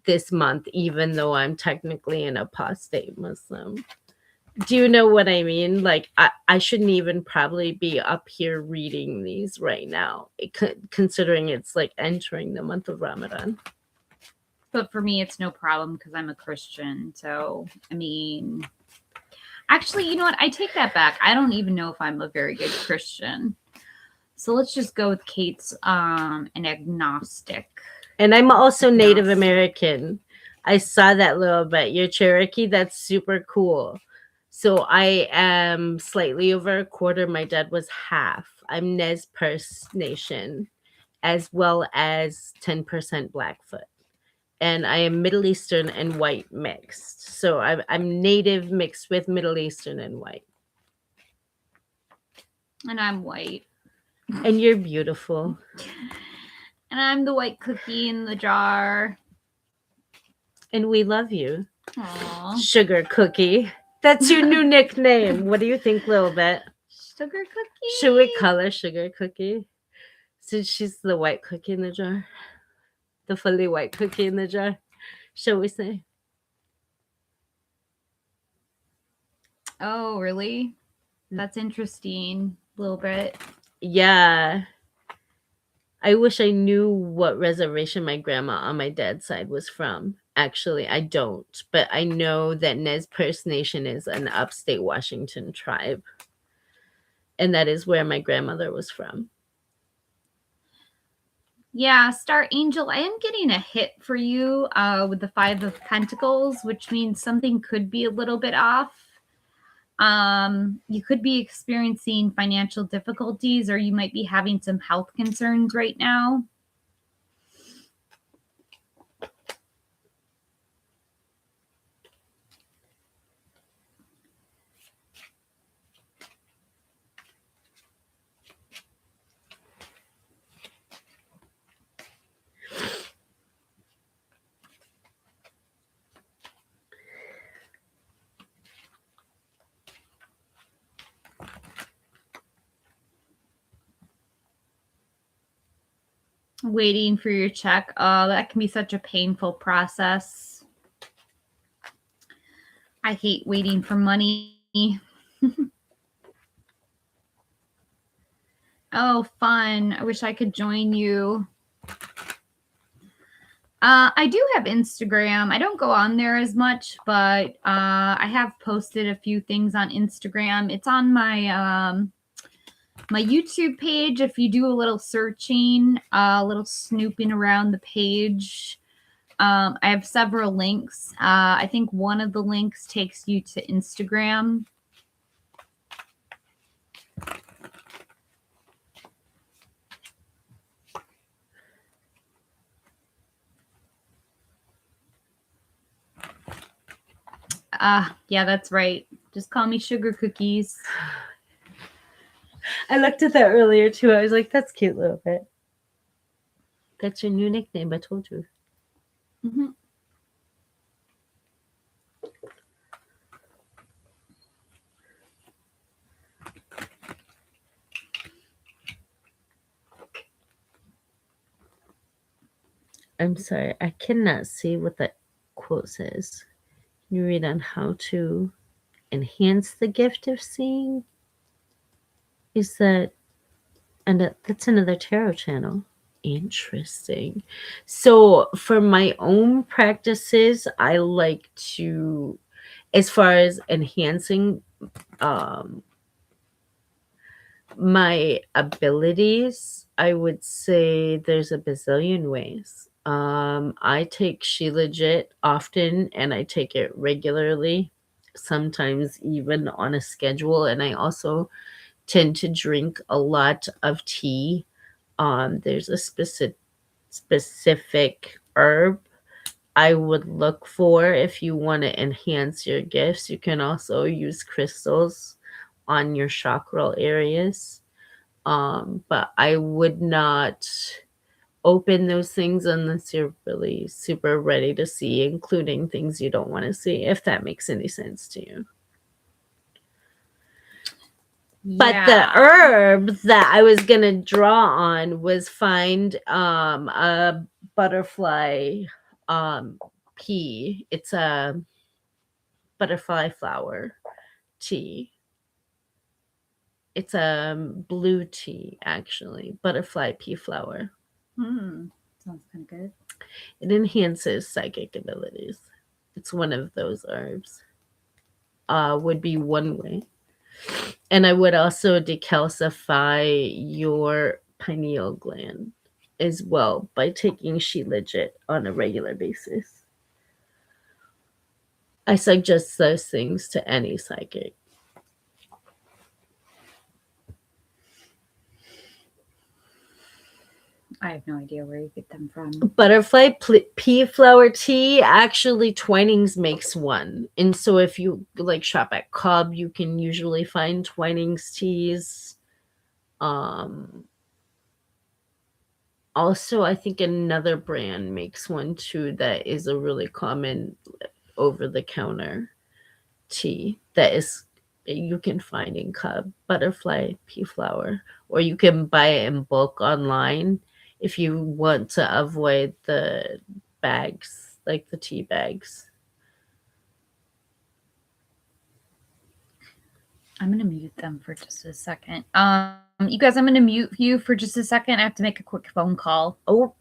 this month, even though I'm technically an apostate Muslim. Do you know what I mean? Like, I shouldn't even probably be up here reading these right now, considering it's like entering the month of Ramadan. But for me, it's no problem because I'm a Christian. So, I mean, actually, you know what? I take that back. I don't even know if I'm a very good Christian. So let's just go with Kate's an agnostic. And I'm also Native American. I saw that little bit. You're Cherokee. That's super cool. So I am slightly over a quarter. My dad was half. I'm Nez Perce Nation, as well as 10% Blackfoot. And I am Middle Eastern and white mixed. So I'm Native mixed with Middle Eastern and white. And I'm white. And you're beautiful. And I'm the white cookie in the jar. And we love you. Aww. Sugar Cookie. That's your new nickname. What do you think, Lil Bit? Sugar Cookie? Should we call her Sugar Cookie? Since she's the white cookie in the jar. The fully white cookie in the jar. Shall we say? Oh, really? That's interesting. A little bit. Yeah. I wish I knew what reservation my grandma on my dad's side was from. Actually, I don't. But I know that Nez Perce Nation is an upstate Washington tribe. And that is where my grandmother was from. Yeah, Star Angel, I am getting a hit for you with the Five of Pentacles, which means something could be a little bit off. You could be experiencing financial difficulties, or you might be having some health concerns right now. Waiting for your check. Oh, that can be such a painful process. I hate waiting for money. Oh, fun. I wish I could join you. I do have Instagram. I don't go on there as much, but I have posted a few things on Instagram. It's on my my YouTube page. If you do a little searching, a little snooping around the page, I have several links. I think one of the links takes you to Instagram. Yeah, that's right. Just call me Sugar Cookies. I looked at that earlier too. I was like, that's cute little bit. That's your new nickname, I told you. Mm-hmm. I'm sorry, I cannot see what that quote says. Can you read on how to enhance the gift of seeing? Is that, and that's another tarot channel. Interesting. So for my own practices, I like to, as far as enhancing my abilities, I would say there's a bazillion ways. I take She Legit often and I take it regularly, sometimes even on a schedule. And I also tend to drink a lot of tea. There's a specific herb I would look for if you want to enhance your gifts. You can also use crystals on your chakral areas. But I would not open those things unless you're really super ready to see, including things you don't want to see, if that makes any sense to you. But the herb that I was gonna draw on was find a butterfly pea. It's a butterfly flower tea. It's a blue tea, actually, butterfly pea flower. Sounds kind of good. It enhances psychic abilities. It's one of those herbs. Would be one way. And I would also decalcify your pineal gland as well by taking She Legit on a regular basis. I suggest those things to any psychic. I have no idea where you get them from. Butterfly pea flower tea, actually Twinings makes one. And so if you like shop at Cub, you can usually find Twinings teas. Also, I think another brand makes one too that is a really common over the counter tea that is you can find in Cub, butterfly pea flower, or you can buy it in bulk online if you want to avoid the bags, like the tea bags. I'm gonna mute them for just a second. You guys, I'm gonna mute you for just a second. I have to make a quick phone call. Oh,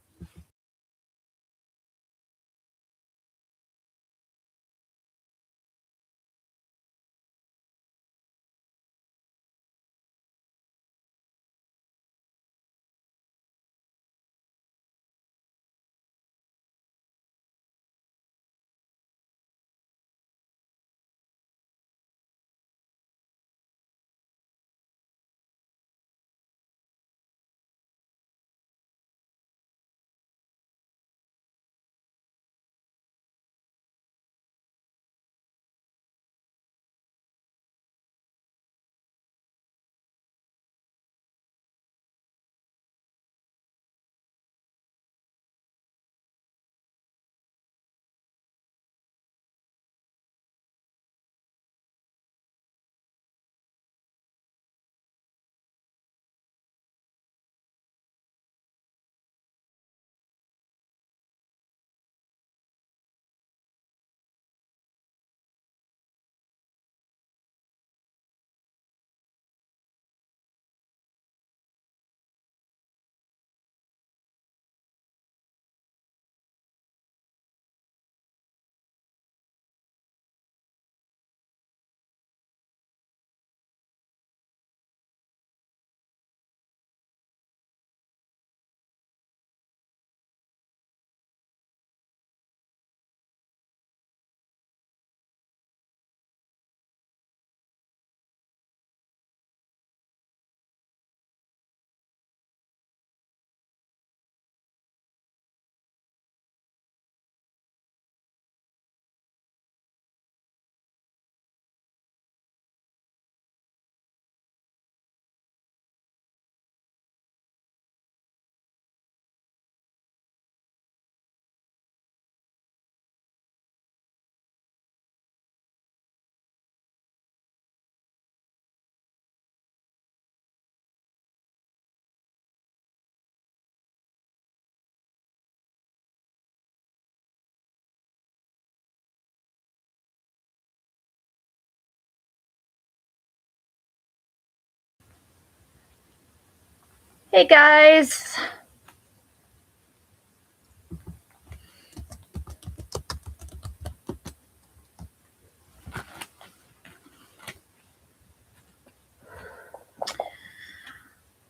Hey guys.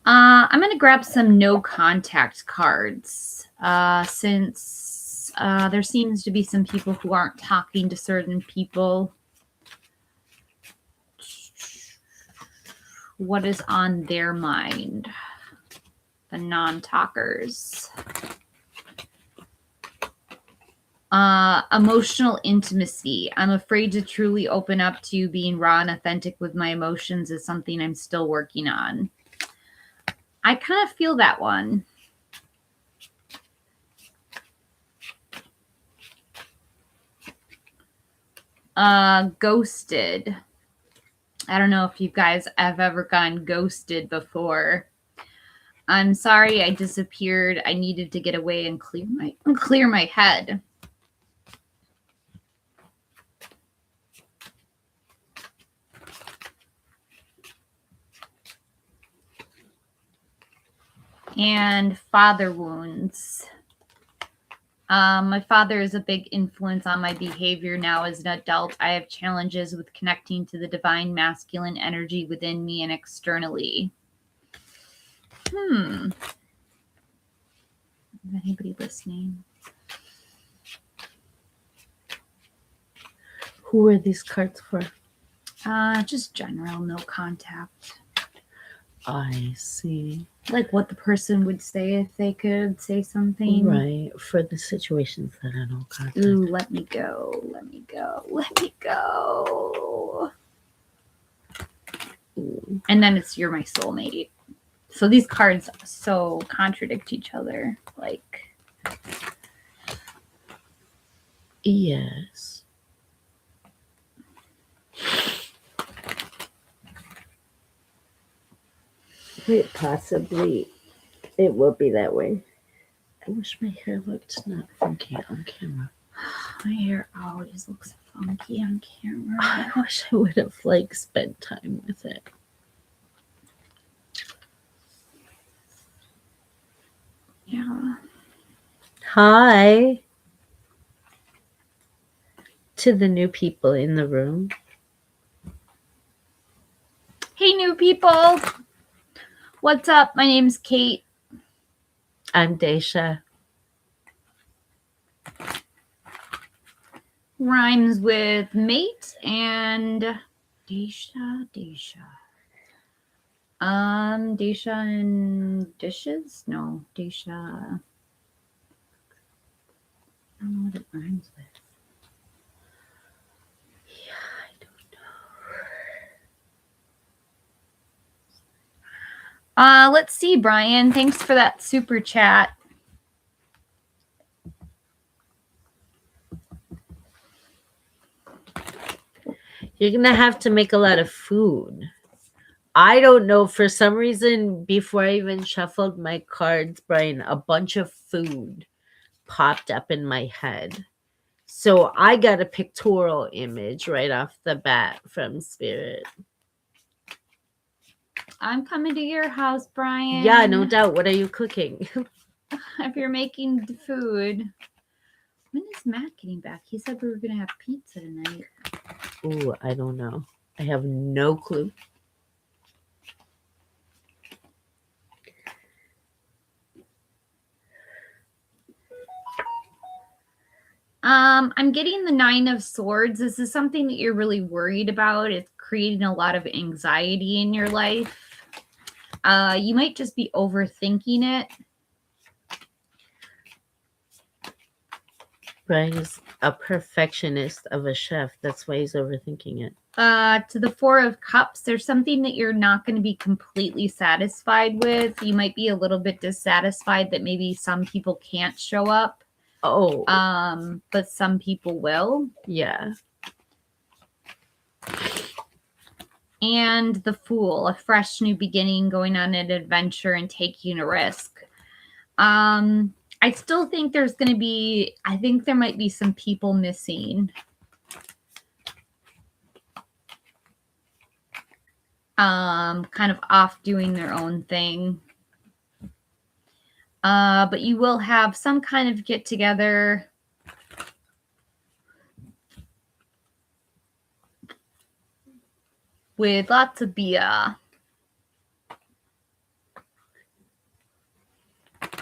I'm going to grab some no contact cards since there seems to be some people who aren't talking to certain people. What is on their mind? The non-talkers. Emotional intimacy. I'm afraid to truly open up to being raw and authentic with my emotions is something I'm still working on. I kind of feel that one. Ghosted. I don't know if you guys have ever gotten ghosted before. I'm sorry I disappeared. I needed to get away and clear my head. And father wounds. My father is a big influence on my behavior now as an adult. I have challenges with connecting to the divine masculine energy within me and externally. Is anybody listening? Who are these cards for? Just general, no contact. I see. Like what the person would say if they could say something. Right. For the situations that are no contact. Ooh, let me go. Let me go. Let me go. Ooh. And then it's you're my soulmate. So these cards so contradict each other. Like. Yes. Wait, possibly it will be that way. I wish my hair looked not funky on camera. My hair always looks funky on camera. I wish I would have spent time with it. Yeah. Hi to the new people in the room. Hey, new people. What's up? My name's Kate. I'm Dacia. Rhymes with mate and Dacia. Dacia and dishes? No, Dacia. I don't know what it rhymes with. Yeah, I don't know. Let's see, Brian. Thanks for that super chat. You're going to have to make a lot of food. I don't know. For some reason, before I even shuffled my cards, Brian, a bunch of food popped up in my head. So I got a pictorial image right off the bat from Spirit. I'm coming to your house, Brian. Yeah, no doubt. What are you cooking? If you're making food. When is Matt getting back? He said we were going to have pizza tonight. Ooh, I don't know. I have no clue. I'm getting the 9 of Swords. This is something that you're really worried about. It's creating a lot of anxiety in your life. You might just be overthinking it. Brian is a perfectionist of a chef. That's why he's overthinking it. To the 4 of Cups, there's something that you're not going to be completely satisfied with. You might be a little bit dissatisfied that maybe some people can't show up. Oh. But some people will. Yeah. And the Fool, a fresh new beginning, going on an adventure and taking a risk. I still think there's going to be, I think there might be some people missing. Kind of off doing their own thing. But you will have some kind of get together with lots of beer.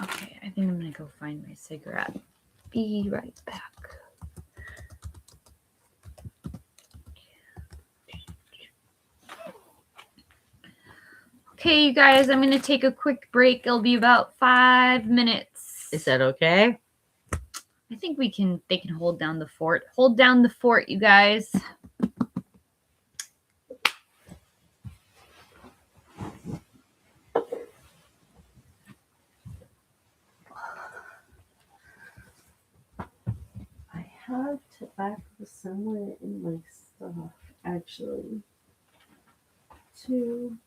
Okay, I think I'm gonna go find my cigarette. Be right back. Okay, you guys, I'm gonna take a quick break. It'll be about 5 minutes. Is that okay? I think they can hold down the fort. Hold down the fort, you guys. I have tobacco somewhere in my stuff, actually. Too.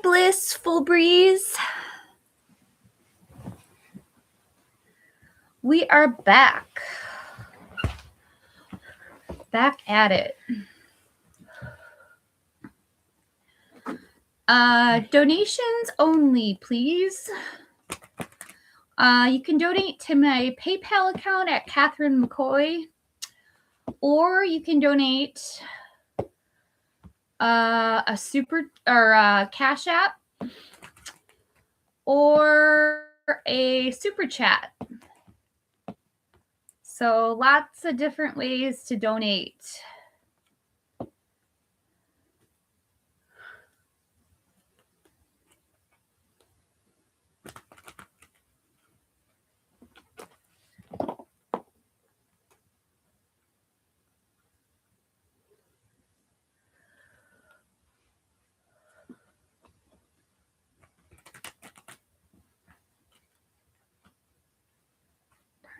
Blissful Breeze. We are back. Back at it. Donations only, please. You can donate to my PayPal account at KATHRYN MCCOY, or you can donate a super or a Cash App or a Super Chat. So lots of different ways to donate.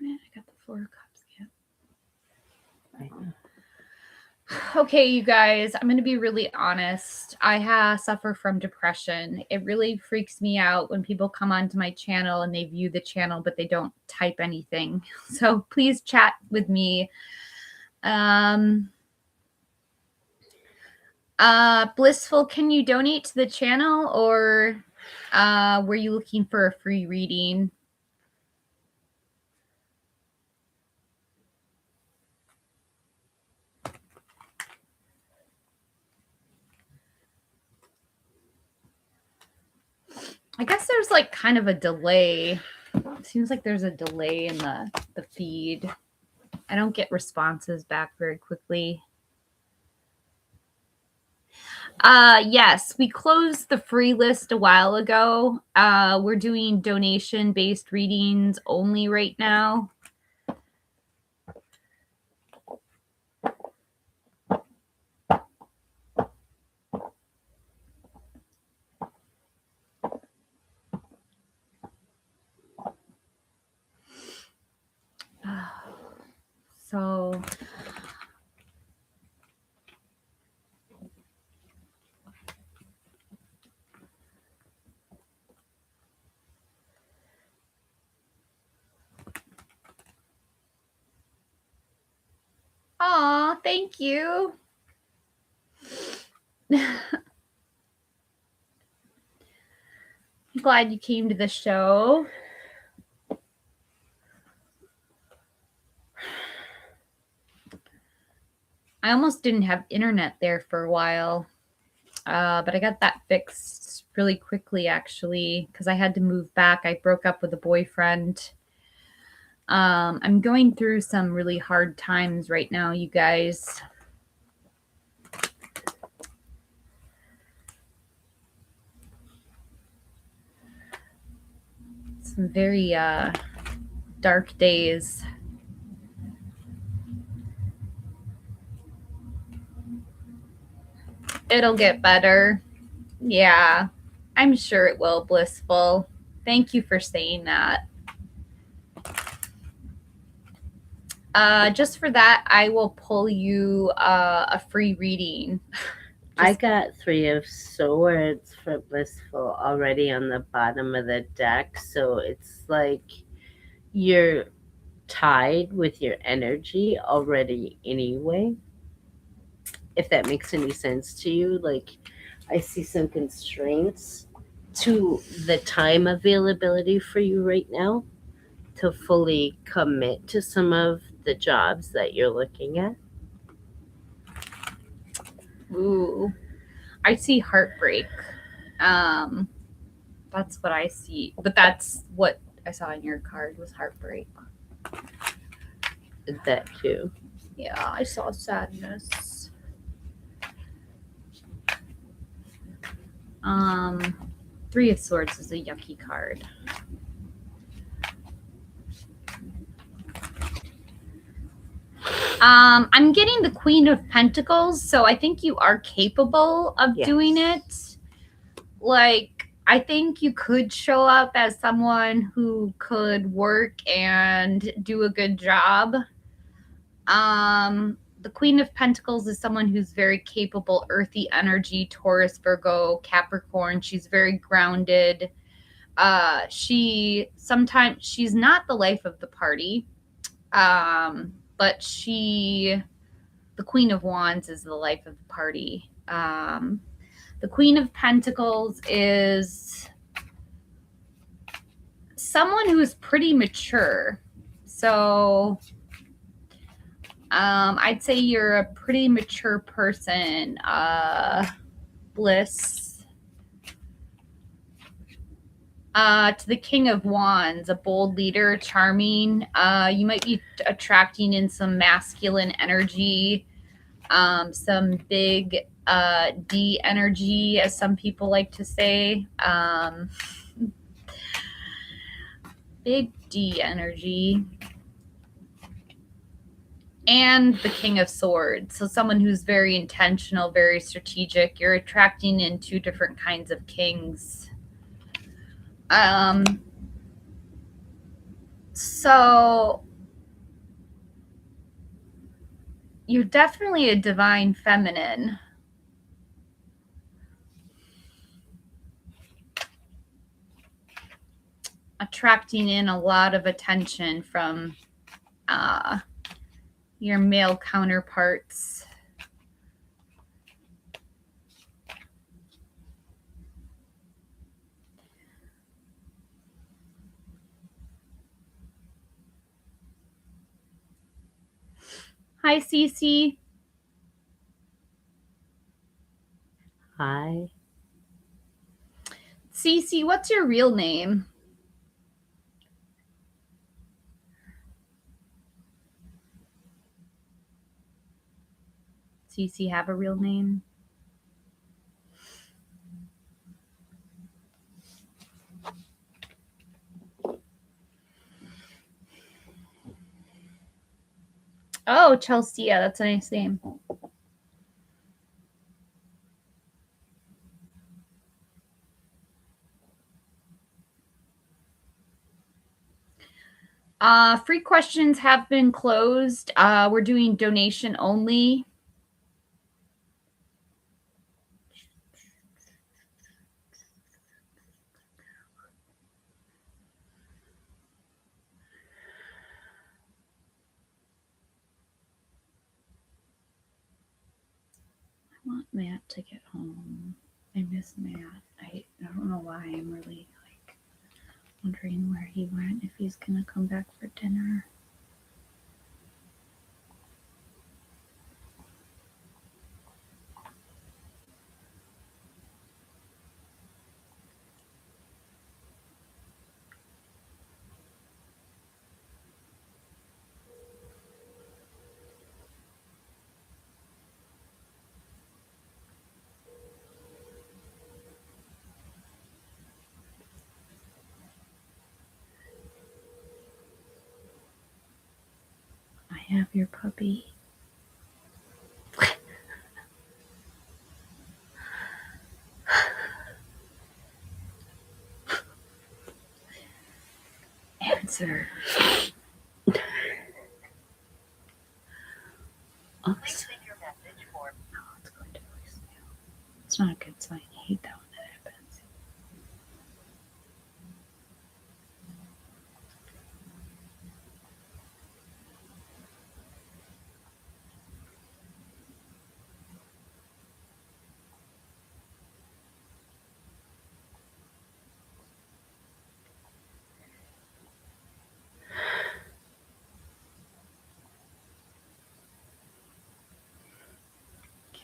Darn it, I got the 4 cups. Yeah. Okay, you guys, I'm going to be really honest. I suffer from depression. It really freaks me out when people come onto my channel and they view the channel, but they don't type anything. So please chat with me. Blissful, can you donate to the channel, or were you looking for a free reading? I guess there's like kind of a delay. It seems like there's a delay in the feed. I don't get responses back very quickly. Yes, we closed the free list a while ago. We're doing donation-based readings only right now. So aw, thank you. I'm glad you came to the show. I almost didn't have internet there for a while, but I got that fixed really quickly, actually, because I had to move back. I broke up with a boyfriend. I'm going through some really hard times right now, you guys. Some very dark days. It'll get better. Yeah, I'm sure it will, Blissful. Thank you for saying that. Just for that, I will pull you a free reading. I got 3 of Swords for Blissful already on the bottom of the deck, so it's like you're tied with your energy already anyway. If that makes any sense to you, like I see some constraints to the time availability for you right now to fully commit to some of the jobs that you're looking at. Ooh, I see heartbreak. That's what I see, but that's what I saw in your card was heartbreak. That too. Yeah, I saw sadness. 3 of Swords is a yucky card. I'm getting the Queen of Pentacles, so I think you are capable of doing it. Like, I think you could show up as someone who could work and do a good job. The Queen of Pentacles is someone who's very capable, earthy energy, Taurus, Virgo, Capricorn. She's very grounded. She's not the life of the party, but the Queen of Wands is the life of the party. The Queen of Pentacles is someone who is pretty mature. So I'd say you're a pretty mature person. Bliss. To the King of Wands, a bold leader, charming. You might be attracting in some masculine energy, some big D energy, as some people like to say. Big D energy. And the King of Swords. So someone who's very intentional, very strategic. You're attracting in two different kinds of kings. So you're definitely a divine feminine. Attracting in a lot of attention from your male counterparts. Hi, Cece. Hi. Cece, what's your real name? Cece have a real name? Oh, Chelsea, that's a nice name. Free questions have been closed. We're doing donation only. I want Matt to get home. I miss Matt. I don't know why. I'm really like wondering where he went, if he's gonna come back for dinner. I have your puppy. Answer. Oops. Oh, it's going to voicemail. It's not a good sign. I hate that when that happens.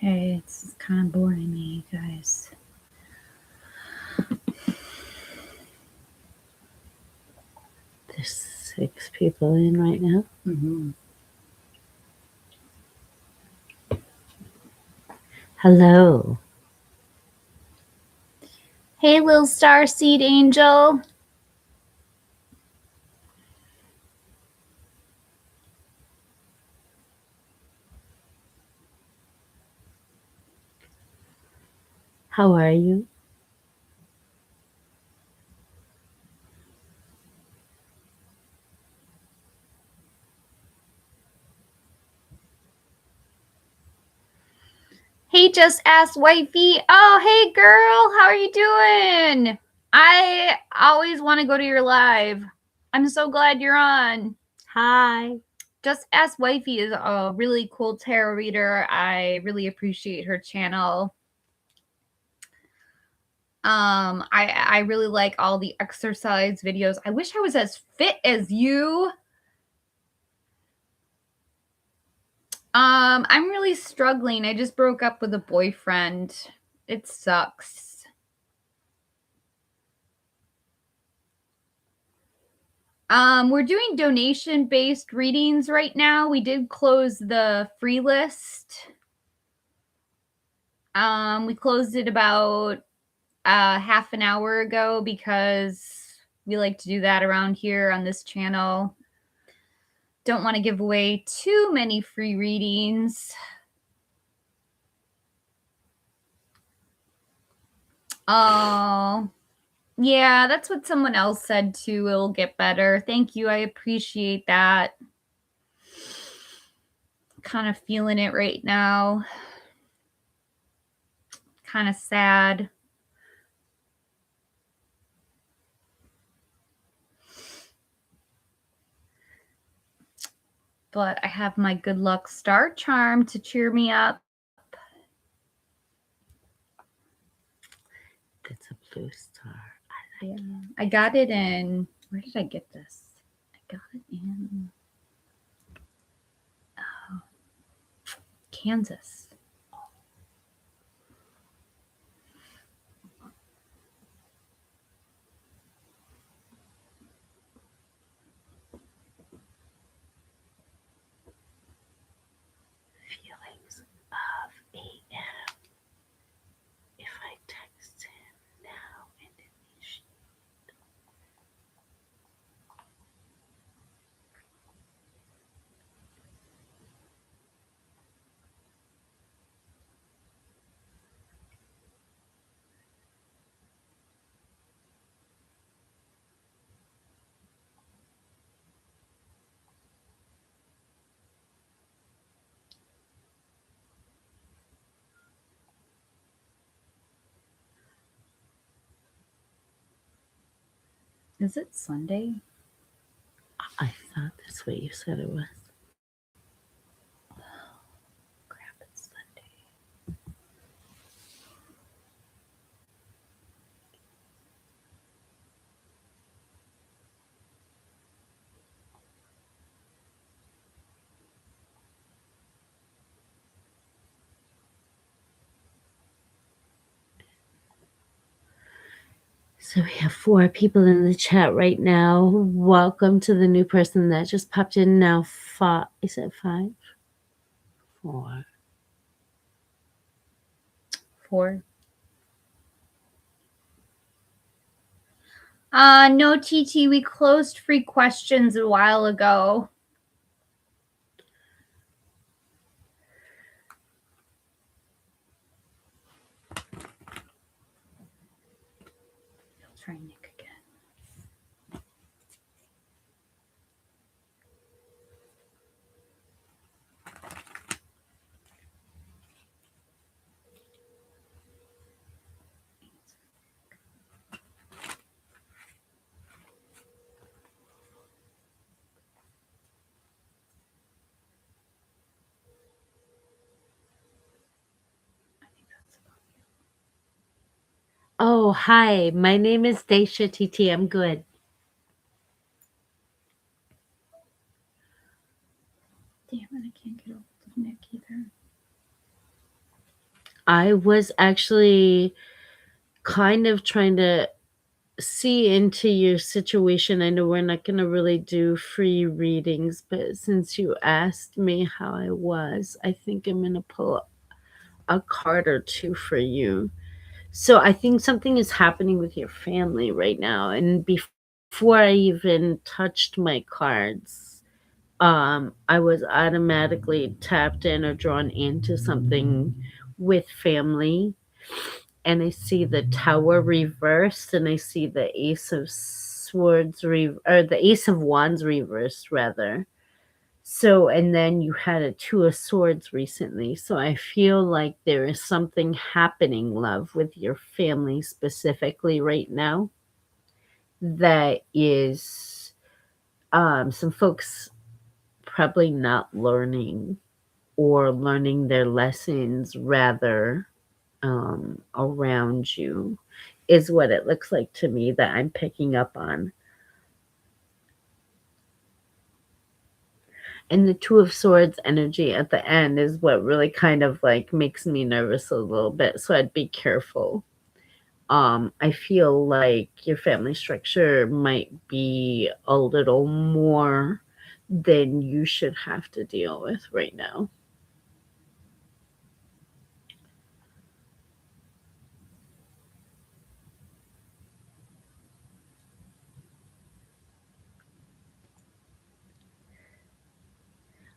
Okay, it's kind of boring me, guys. There's 6 people in right now. Mm-hmm. Hello. Hey, little starseed angel. How are you? Hey, Just Ask Wifey. Oh, hey, girl. How are you doing? I always want to go to your live. I'm so glad you're on. Hi. Just Ask Wifey is a really cool tarot reader. I really appreciate her channel. I really like all the exercise videos. I wish I was as fit as you. I'm really struggling. I just broke up with a boyfriend. It sucks. We're doing donation-based readings right now. We did close the free list. We closed it about half an hour ago because we like to do that around here on this channel. Don't want to give away too many free readings. Oh, yeah, that's what someone else said too. It'll get better. Thank you. I appreciate that. Kind of feeling it right now. Kind of sad. But I have my good luck star charm to cheer me up. That's a blue star. I got it in, where did I get this? I got it in Kansas. Feelings of AM. If I text him now and initiate. Is it Sunday? I thought that's what you said it was. Crap, it's Sunday. So we have 4 people in the chat right now. Welcome to the new person that just popped in now. Is it 5? 4. 4. No, TT, we closed free questions a while ago. I'll try Nick again. Oh, hi. My name is Dacia TT. I'm good. Damn it, I can't get hold of Nick either. I was actually kind of trying to see into your situation. I know we're not going to really do free readings, but since you asked me how I was, I think I'm going to pull a card or 2 for you. So I think something is happening with your family right now. And before I even touched my cards, I was automatically tapped in or drawn into something with family. And I see the Tower reversed, and I see the Ace of Swords or the Ace of Wands reversed, rather. So, and then you had a Two of Swords recently. So I feel like there is something happening, love, with your family specifically right now that is some folks probably not learning or learning their lessons rather around you, is what it looks like to me that I'm picking up on. And the Two of Swords energy at the end is what really kind of like makes me nervous a little bit. So I'd be careful. I feel like your family structure might be a little more than you should have to deal with right now.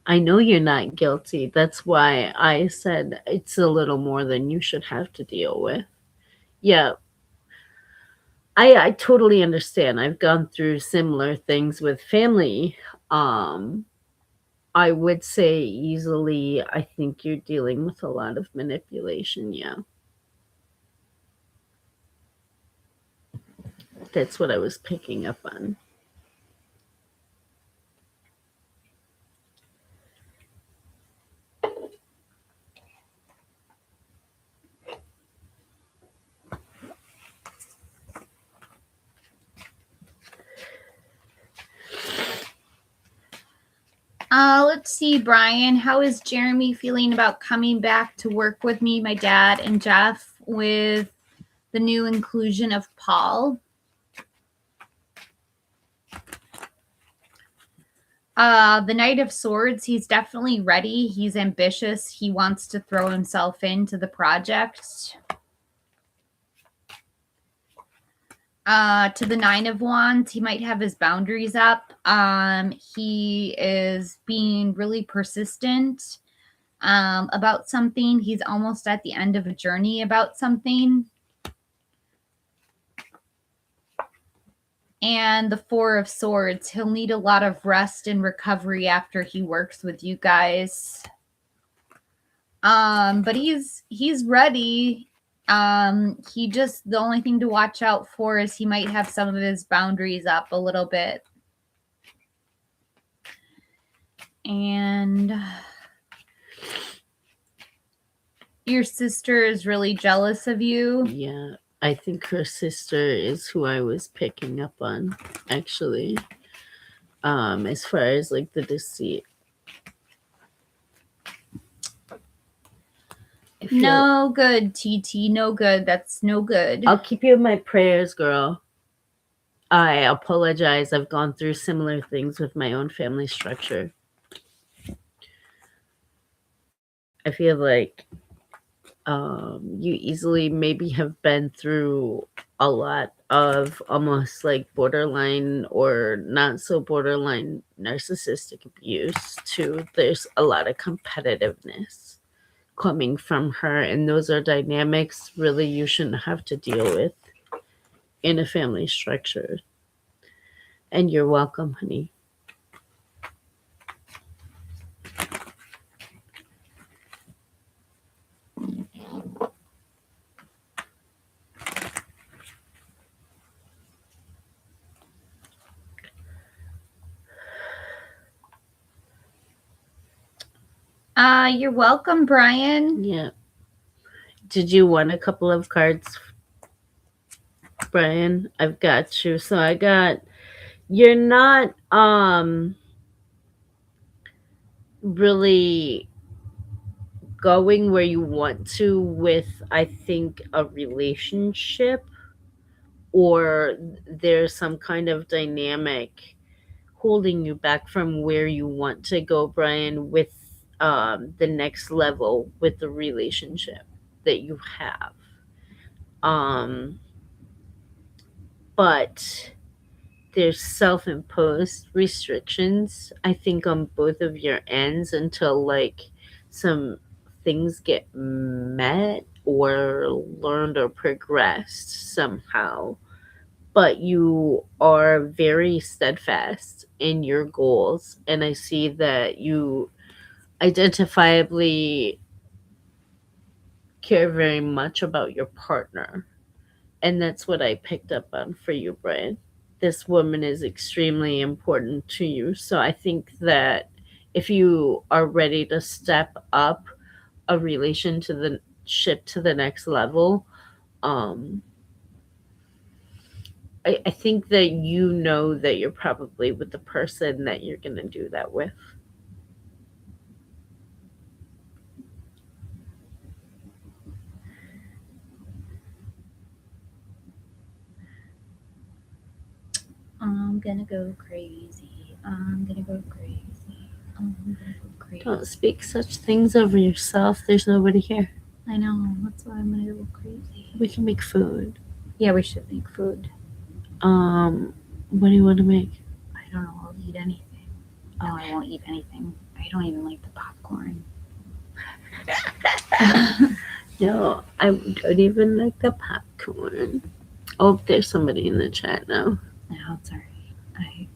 I know you're not guilty. That's why I said it's a little more than you should have to deal with. Yeah, I totally understand. I've gone through similar things with family. Um, I would say easily, I think you're dealing with a lot of manipulation. Yeah, that's what I was picking up on. Let's see, Brian. How is Jeremy feeling about coming back to work with me, my dad, and Jeff with the new inclusion of Paul? The Knight of Swords, he's definitely ready. He's ambitious. He wants to throw himself into the project. To the Nine of Wands, he might have his boundaries up. He is being really persistent about something. He's almost at the end of a journey about something. And the Four of Swords, he'll need a lot of rest and recovery after he works with you guys. But he's ready. He just, the only thing to watch out for is he might have some of his boundaries up a little bit. And your sister is really jealous of you. Yeah, I think her sister is who I was picking up on, actually. As far as like the deceit. No good, TT. No good. That's no good. I'll keep you in my prayers, girl. I apologize. I've gone through similar things with my own family structure. I feel like you easily maybe have been through a lot of almost like borderline or not so borderline narcissistic abuse too. There's a lot of competitiveness coming from her, and those are dynamics really you shouldn't have to deal with in a family structure. And you're welcome, honey. You're welcome, Brian. Yeah. Did you want a couple of cards, Brian? I've got you. So I got, you're not really going where you want to with, I think, a relationship, or there's some kind of dynamic holding you back from where you want to go, Brian, with the next level with the relationship that you have. Um, but there's self-imposed restrictions, I think, on both of your ends until like some things get met or learned or progressed somehow. but you are very steadfast in your goals. And I see that you identifiably care very much about your partner. And that's what I picked up on for you, Brian. This woman is extremely important to you. So I think that if you are ready to step up a relationship to the next level, um, I think that you know that you're probably with the person that you're going to do that with. I'm gonna go crazy. I'm gonna go crazy. I'm gonna go crazy. Don't speak such things over yourself. There's nobody here. I know. That's why I'm gonna go crazy. We can make food. Yeah, we should make food. What do you want to make? I don't know. I'll eat anything. Oh, I won't eat anything. I don't even like the popcorn. No, I don't even like the popcorn. Oh, there's somebody in the chat now. No, it's alright.